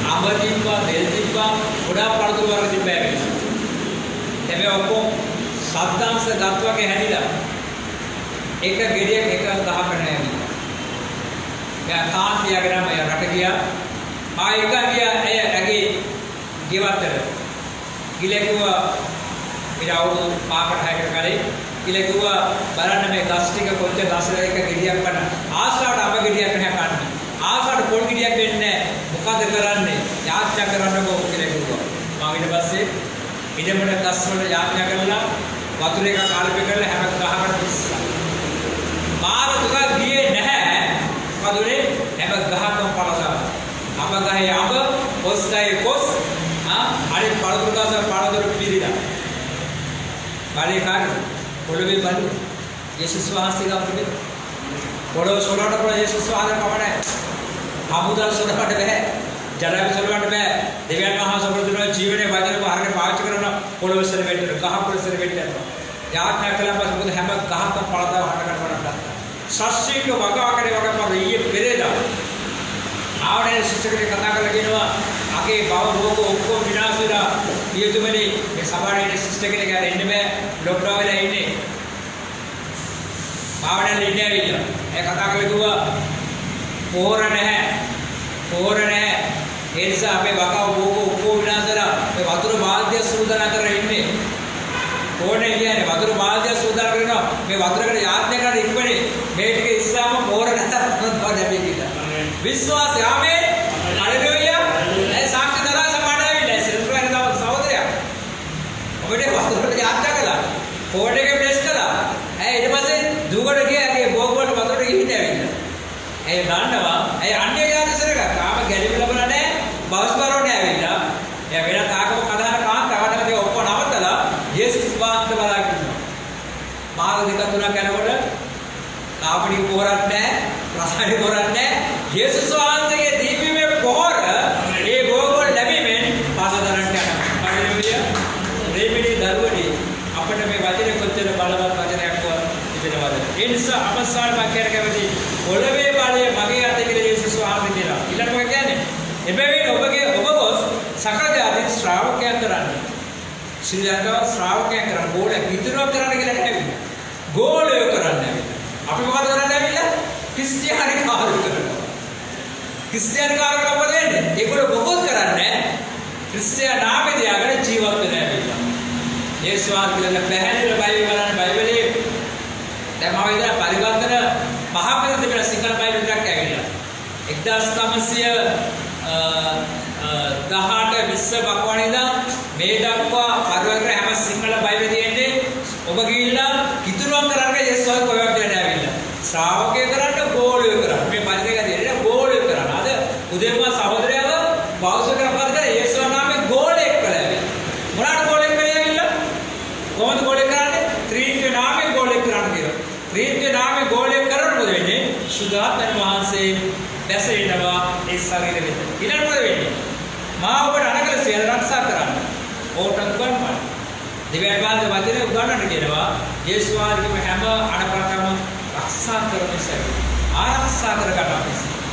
අඹ තිබ්බා දෙල් තිබ්බා ගොඩාක් පළතුරු වර්ග තිබ්බැවිලා හැබැයි ඔක්කොම සද්දාංශ දත්වගේ හැදිලා එක ගෙඩියක් එක ගහක නැහැ. දැන් කාන්තියගෙන මම රට ගියා. ආයෙක ගියා ඇගේ ගෙවත්තට. ගිලකුවා ඉරවුරු පාකට හැකට කලින් ගිලකුවා බලන්න මේ ගස් ටික කොච්චර ලස්සනද එක ගෙඩියක් ගන්න. ආසාවට අඹ ගෙඩියක් නැහැ කන්න. ආසාවට පොල් ගෙඩියක් වෙන්නේ නැහැ. මොකද කරන්නේ? යාත්‍රා කරන්නකෝ කියලා කිව්වා. මම ඊට පස්සේ ඉඩමඩ ගස් වල යාත්‍රා කරලා වතුර එක කාලපේ කරලා හැම ගහකට පිස්සා. මාර දුක ගියේ නැහැ. වතුරේ හැම ගහකම පළසාව. අප ගහේ අඹ, කොස් ගහේ කොස්, අනිත් පළතුරු ගස පළතුරු පිළිලා. බාලේ කාර්ය පොළවේ බලු යේසුස් වහන්සේ ගාවට පොළොව සොරවට පොළ යේසුස් වහන්සේ පමණයි. අමුදල් සොරවට බෑ. ජඩාවි සොරවට බෑ. දෙවියන් වහන්සේ අපේ ජීවනයේ වචන මාර්ගය පාවිච්චි කරන පොළොව සෙර වෙන්න, ගහ පොළ සෙර වෙන්න යනවා. යාඥා කළා පස්සේ මොකද හැම ගහකම පළදාව හට ගන්න ගත්තා. ශාස්ත්‍රීය වගාකරේ වගපර ඊයේ පෙරේදා ආවනේ ශිෂ්‍යකෙක් කතා කරලා කියනවා අගේ බව රෝග ඔක්කොම විනාශ වෙලා පියතුමනි මේ සභාවේ ශිෂ්‍යකෙක් ගැන ඉන්න බෑ ලොක්ඩවුන් වෙලා ඉන්නේ ආවනේ ඉන්නේ ඇවිල්ලා ඒ කතා කරලා කිව්වා පෝර නැහැ ඒ නිසා අපේ වගාව රෝග ඔක්කොම විනාශ වෙලා මේ වතුර බාල්දිය සූදානම් කරගෙන ඉන්නේ ඕනේ කියන්නේ වතුර බාල්දිය සූදානම් කරනවා මේ වතුරකට යාත්‍රා කරන ඉක්මනේ මේ ටික ඉස්සාම පෝර නැතත් මොනවද ලැබෙන්නේ කියලා විශ්වාසය ආමේන් හalleluya ඒ සාක්ෂි දරා සමාඩාවිලා සිල්වර් දව සහෝදරයා ඔබට වතුරට යාත්‍රා කළා පෝර එක ප්‍රෙස් කළා ඊට පස්සේ දුකට ගියාගේ බෝග් වල වතුරට ගිහින් ඇවිල්ලා දන්නවා අන්නේ යාදසරක තාම ගැලිම ලැබුණා නැහැ බවස් බරෝට ඇවිල්ලා වෙන තාකම කතාන කාන්තාවටදී ඔක්කොම නවත්තලා යේසුස් වහන්සේ බලාගෙන ඉන්නවා. මාර්ග දෙක තුනක් යනකොට කාපණි පොරක් නැහැ, රසායනික පොරක් නැහැ. යේසුස් වහන්සේගේ දීපීමේ පොර ඒ භෝගවල ලැබීමෙන් පාදතරන්ට යනවා. හalleluya. ප්‍රේමිණී දරුවනි අපිට මේ වචනේ කොච්චර බලවත් වචනයක් තිබෙනවද? ඒ නිසා අවසාන වාක්‍යයක් කැමති පොළවේ බලය මගේ අතේ කියලා යේසුස් වහන්සේ කියනවා. ඊළඟ මොකක්ද කියන්නේ? එබැවින් ඔබ ගොස් සකල ජාති ශ්‍රාවකයන් කරන්නේ. ශ්‍රී ලංකාව ශ්‍රාවකයන් කරන ගෝල විතරක් කරන්න කියලා හැවිලා. ගෝලය කරන්නේ. අපි මොකද කරන්නේ ඇවිල්ලා? ක්‍රිස්තියානි කාර්ය කරනවා. ක්‍රිස්තියානි කාර්ය කරපුවා දෙන්නේ. ඒගොල්ලෝ මොකොත් කරන්නේ ක්‍රිස්තියානි නාමයේ තියාගෙන ජීවත් වෙන ඇවිල්ලා. ඒ ස්වාල් කියලා පැහැදිලිව බයිබල් බලන්න බයිබලයේ දැන් මම ඉතින් පරිවර්තන පහක් විතර තිබෙන සිංහල බයිබල් එකක් ඇවිල්ලා. 1918 20 බක්වානිදා මේ දක්වා පරිවර්තන හැම සිංහල බයිබලෙ තියෙන්නේ ඔබ ගිහිල්ලා කිතුරුම් කරන්න යේසුස් කොහෙවත් යන්න ඇවිල්ලා. ශ්‍රාවකය කරන්න ගෝලය කරන්න. මේ පරිදේක තියෙන්නේ ගෝලය කරන්න. අද උදේම සහෝදරයව පෞස කරපත් කර යේසුස් නාමයේ ගෝලයක් කළා. මොනවාට ගෝලයක් කළේ ඇවිල්ලා? කොහොමද ගෝලයක් කරන්නේ? ත්‍රිත්ව නාමයේ ගෝලයක් කරන්න කියලා. ත්‍රිත්ව නාමයේ ගෝලයක් කරනකොට වෙන්නේ සුදාතන වහන්සේ දැසෙනවා ඒ ශරීරෙ වෙත. ඊළඟ මොකද වෙන්නේ? මා ඔබට අනකල සියල්ල ආරක්ෂා කරන්න. ඕට උගන්වන්න. දෙවියන් වහන්සේ වචනේ උගන්වන්න කියනවා. යේසුස් වහන්සේගේ හැම අනපරකම ආරක්ෂා කරන ආරක්ෂා කර ගන්න.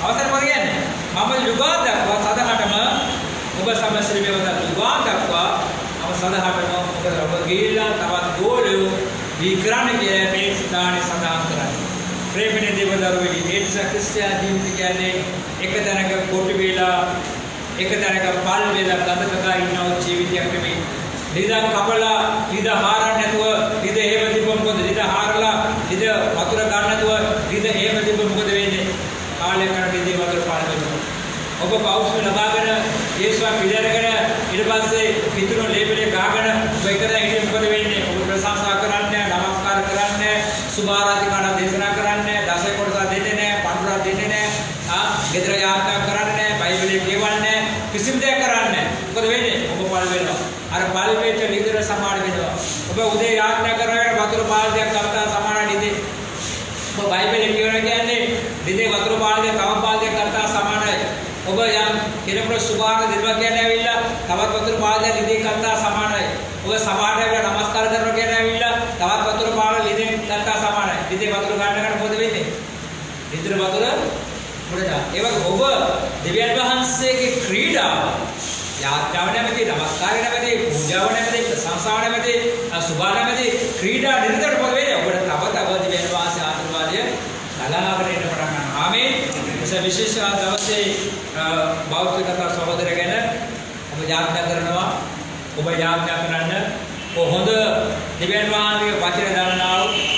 අවසර මොකද කියන්නේ? මම යුගා දක්වා සදහටම ඔබ සමස්ත්‍රි වේවද යුගා දක්වා මම සදහටම ඔබ ගිහිල්ලා තවත් ගෝලයෝ විග්‍රහණ කියන මේ ස්ථානේ සඳහන් කරන්නේ. ප්‍රේමනේ දේවදරුවෙනි ඒ නිසා ක්‍රිස්තියානි ජීවිතය කියන්නේ එක තැනක කොටි වේලා එක තැනක පල් වේලා ගතකතා ඉන්නව ජීවිතයක් නෙමෙයි. ලිදා කපලා ලිදා හාරන්න නැතුව ලිද හේම දීපො මොකද ලිද හාරලා ලිද වතුර ගන්න නැතුව ලිද හේම දීපො මොකද වෙන්නේ? කාලයක් යන ලිදේ වතුර පාන වෙනවා. ඔබ පෞෂ්‍ය ලබාගෙන යේසුස් පිළිදරගෙන ඊට පස්සේ පිටුන ලේබලේ ගාගෙන ඔබ එකද හිටියේ මොකද වෙන්නේ? ඔබ ප්‍රශංසා කරන්නේ නමස්කාර කරන්නේ සුභාරාධිකාන දේශනා කරන්නේ දසය කොටස දෙන්නේ නැහැ පඬුරා දෙන්නේ නැහැ ගෙදර යාත්‍රා කරන්නේ බයිබලයේ කියවන්නේ කිසිම දෙයක් කරන්නේ මොකද වෙන්නේ? ඔබ පල් වෙනවා. අර පල් වෙච්ච ලිදර සමාන වෙනවා. ඔබ උදේ යාත්‍රා කරගෙන වතුර පාල්දියක් ගත්තා සමාන ලිදේ. ඔබ බයිබලයේ කියවන කියන්නේ ලිදේ වතුර පාල්දියක් තව පාල්දියක් ගත්තා සමානයි. ඔබ යම් කෙනෙකුට සුභාරාධ දෙනවා කියන්නේ ඇවිල්ලා තවත් වතුර පාල්දියක් ලිදේ ගත්තා සමානයි. ඔබ සමානට ඇවිල්ලා නමස්කාර කරනවා කියන්නේ ඇවිල්ලා තවත් වතුර පාල ලිදේ ගත්තා සමානයි. ලිදේ වතුර ගන්න මොකද වෙන්නේ? ඒ වගේ ඔබ දෙවියන් වහන්සේගේ ක්‍රීඩාව යාත්‍රාව නැමැති නමස්කාරය නැමැති පූජාව නැමැති ප්‍රශංසාව නැමැති සුභා නැමැති ක්‍රීඩා නිරතව පොද වෙන්නේ ඔබට තව දෙවියන් වහන්සේ ආශිර්වාදය ලලාගෙන ඉන්න පටන් ගන්නවා. ආමේන්. ඒ විශේෂ දවසේ බෞද්ධ කතා සහෝදර ගැන ඔබ යාත්‍රා කරනවා. ඔබ යාත්‍රා කරන්න හොඳ දෙවියන් වහන්සේගේ වචන දන්නා වූ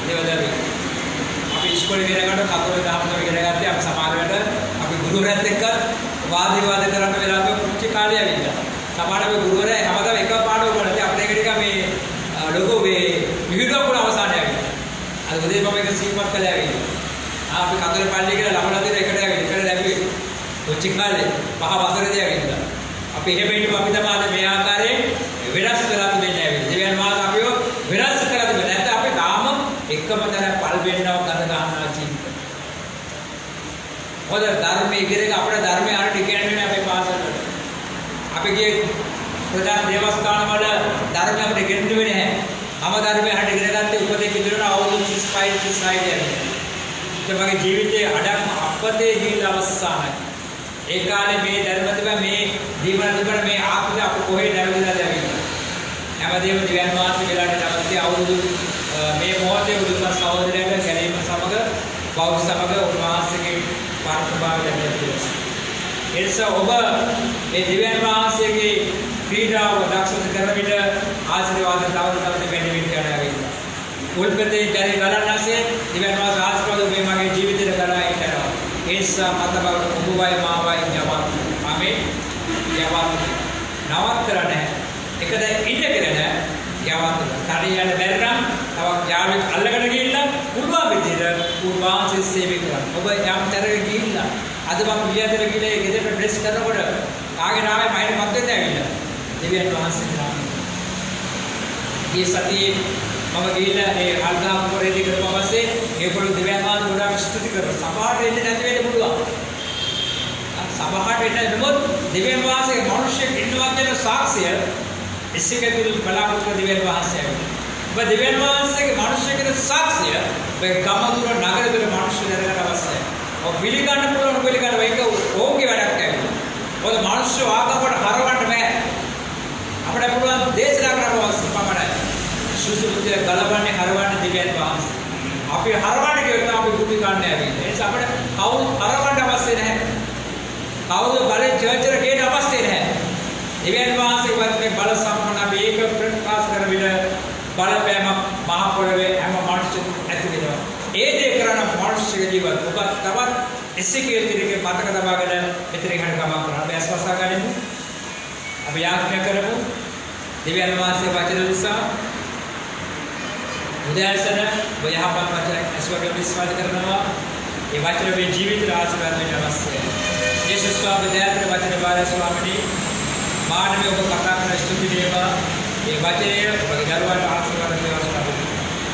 දේවදවි. අපි ඉස්කෝලේ ඉගෙන ගන්න කතෝලික ධර්ම ඉගෙන ගත්තේ අපි සමහර වෙලාවට අපි ගුරුවරයාත් එක්ක වාද විවාද කරන්න වෙලාවක පුංචි කාලේ ඇවිල්ලා. සමහර වෙලාවට ගුරුවරයා හැමදාම එක පාඩම කරලා අපිට ඒක නිකන් මේ ලොකු මේ විවිධ අවසානයක් ඇවිල්ලා. අද උදේ මම එක සීමත් කළා ඇවිල්ලා. අපි කතෝලික පල්ලිය කියලා ළමලා දෙන එකට ඇවිල්ලා ඉතල ලැබුවේ. පුංචි කාලේ පහ වසරේදී ඇවිල්ලා. අපි එහෙම හිටපු අපි තමයි මේ ආකාරයෙන් වෙනස් කරලා තිබෙන්නේ ඇවිල්ලා. දෙවියන් වහන්සේ අපිව වෙනස් කරලා තිබෙන්නේ. නැත්නම් අපි තාම එකම තැන පල් වෙන්නව ගඳ ගන්නවා ජීවිත. මොකද ධර්මයේ ඉගෙනගෙන අපේ ධර්මය අරට ඉගෙනගෙන අපේ පාසල්වල. අපි ගියේ ප්‍රධාන දේවස්ථාන වල ධර්මය අපිට ඉගෙනුනේ නැහැ. මම ධර්මය අරට ඉගෙන ගත්තේ උපදේ කිදුරන අවුරුදු 35 36 යනවා. ඒ වගේ ජීවිතයේ අඩක්ම අපතේ ගිහිල්ලා අවසානයි. ඒ කාලේ මේ ධර්ම තිබා මේ දීවන තිබුණ මේ ආත්මය අප කොහේ නැවතිලාද ඇවිල්ලා. හැමදේම දිව්‍යන් වහන්සේ වෙලාවට නැවතී අවුරුදු මේ මොහොතේ උතුම් සහෝදරයන්ට ගැනීම සමග බෞද්ධ සමග උන්වහන්සේගේ පාරමිතාව ලැබෙනවා. ඒ නිසා ඔබ මේ දිව්‍යන් වහන්සේගේ ක්‍රීඩාව දක්ෂව කරන විට ආශිර්වාද තවද දෙවෙනි කරනවා. උල්පතේ ජරි ගලන්නාසේ දිව්‍යන් වහන්සේ ආශිර්වාද ඔබේ මගේ ජීවිතේට කරා ඉන්නවා. ඒ නිසා මතබව ඔබවයි මාවයි යවත්. ආමේන්. යවත්. නවත්තර නැහැ. එකද ඉන්නගෙන නැහැ. යවත්. තනියම බැරි නම් තවක් යාළුවෙක් අල්ලගෙන ගිහිල්ලා පුළුවන් විදිහට උන්වහන්සේ සේවය කරන්න. ඔබ යම් තරක ගිහිල්ලා අද මම පිළියතර ගිහලා ඒ ගෙදරට ඩ්‍රෙස් කරනකොට ආගේ නාමේ මයින් මත් වෙන්න ඇවිල්ලා. දෙවියන් වහන්සේ නාමයෙන්. මේ සතියේ මම ගිහිල්ලා ඒ අල්ගා පුරේදී කරපුවා පස්සේ ඒගොල්ලෝ දෙවියන් වහන්සේ ගොඩාක් ස්තුති කරනවා. සභාවට එන්නේ නැති වෙන්න පුළුවන්. සභාවට එන්න නමුත් දෙවියන් වහන්සේගේ මිනිස්සෙක් ඉන්නවා කියන සාක්ෂිය ඉස්සෙකදී බලාපොරොත්තු දෙවියන් වහන්සේ ආවා. ඔබ දෙවියන් වහන්සේගේ මිනිස්සෙකුගේ සාක්ෂිය ඔබ ගමදුර නගරදුර මිනිස්සු දරකට අවශ්‍යයි. ඔබ පිළිගන්න පුළුවන් පිළිගන්න ඒක ඕන්ගේ වැඩක් නෙවෙයි. ඔබ මිනිස්සු ආගමකට හරවන්න බෑ. අපිට පුළුවන් දේශනා කරන්න අවශ්‍ය පමණයි. සුසුමුත්‍ය ගලවන්නේ හරවන්නේ දෙවියන් වහන්සේ. අපි හරවන්න කියොත් අපි බුද්ධ ගන්න ඇවිල්ලා. ඒ නිසා අපිට කවුරු හරවන්න අවශ්‍ය නැහැ. කවුරු බලේ චර්ච් එකට ගේන්න අවශ්‍ය නැහැ. දෙවියන් වහන්සේ වත්නේ බල සම්පන්න අපි ඒක ප්‍රකාශ කරන විට බලපෑම මහ පොළවේ හැම මිනිස්සුම ඇති වෙනවා. ඒ දේ කරන මිනිස්සුගේ ජීවිත ඔබ තවත් එසිකේ තිරේ මතක තබාගෙන මෙතනින් හරියට ගමන් කරනවා. අපි අස්වසා ගනිමු. අපි යාඥා කරමු. දෙවියන් වහන්සේ වචන නිසා උදෑසන යහපත් වචන ඇස්වගේ විශ්වාස කරනවා. ඒ වචන මේ ජීවිතය ආශිර්වාද වෙන්න අවශ්‍යයි. යේසුස් ස්වාමීන් වහන්සේ වචන බාර ස්වාමීනි මානවය ඔබ කතා කරන ස්තුති දේවා ඒ වචනය ඔබගේ දරුවන්ට ආශිර්වාද වේවා ස්වාමීනි.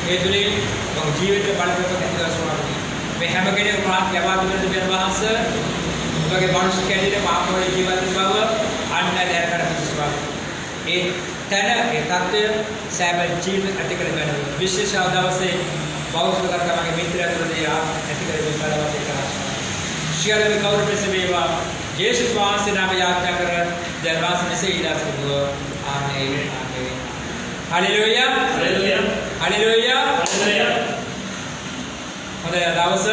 ඒ තුලින් ඔබ ජීවිතේ බලපෑමක් ඇතිවේවා ස්වාමීනි. මේ හැම කෙනෙකුම ප්‍රාර්ථනා යවා දුන්න දෙවියන් වහන්සේ ඔබගේ මානසික කැඩෙන පාපවල ජීවත් බව අන්න දැනගන්න ස්වාමීනි. ඒ තන ඒ தත්ත්වය සෑම ජීවිත ඇති කරගන්න විශේෂ දවසේ බෞද්ධ කරකමගේ මිත්‍රයතුලදී ඇති කරගෙන බලවත් කරනවා. ශියරේ කවුරු ප්‍රසවේවා යේසුස් වහන්සේ නාම යාඥා කර දර්වාස මෙසේ ඉලා සිටුවා. ආමේන්. ආමේන්. හalleluya. හalleluya. හalleluya. හalleluya. හොඳයි දවස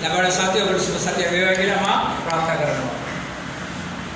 ලබන සතිය ඔබට සුබ සතිය වේවා කියලා මා ප්‍රාර්ථනා කරනවා.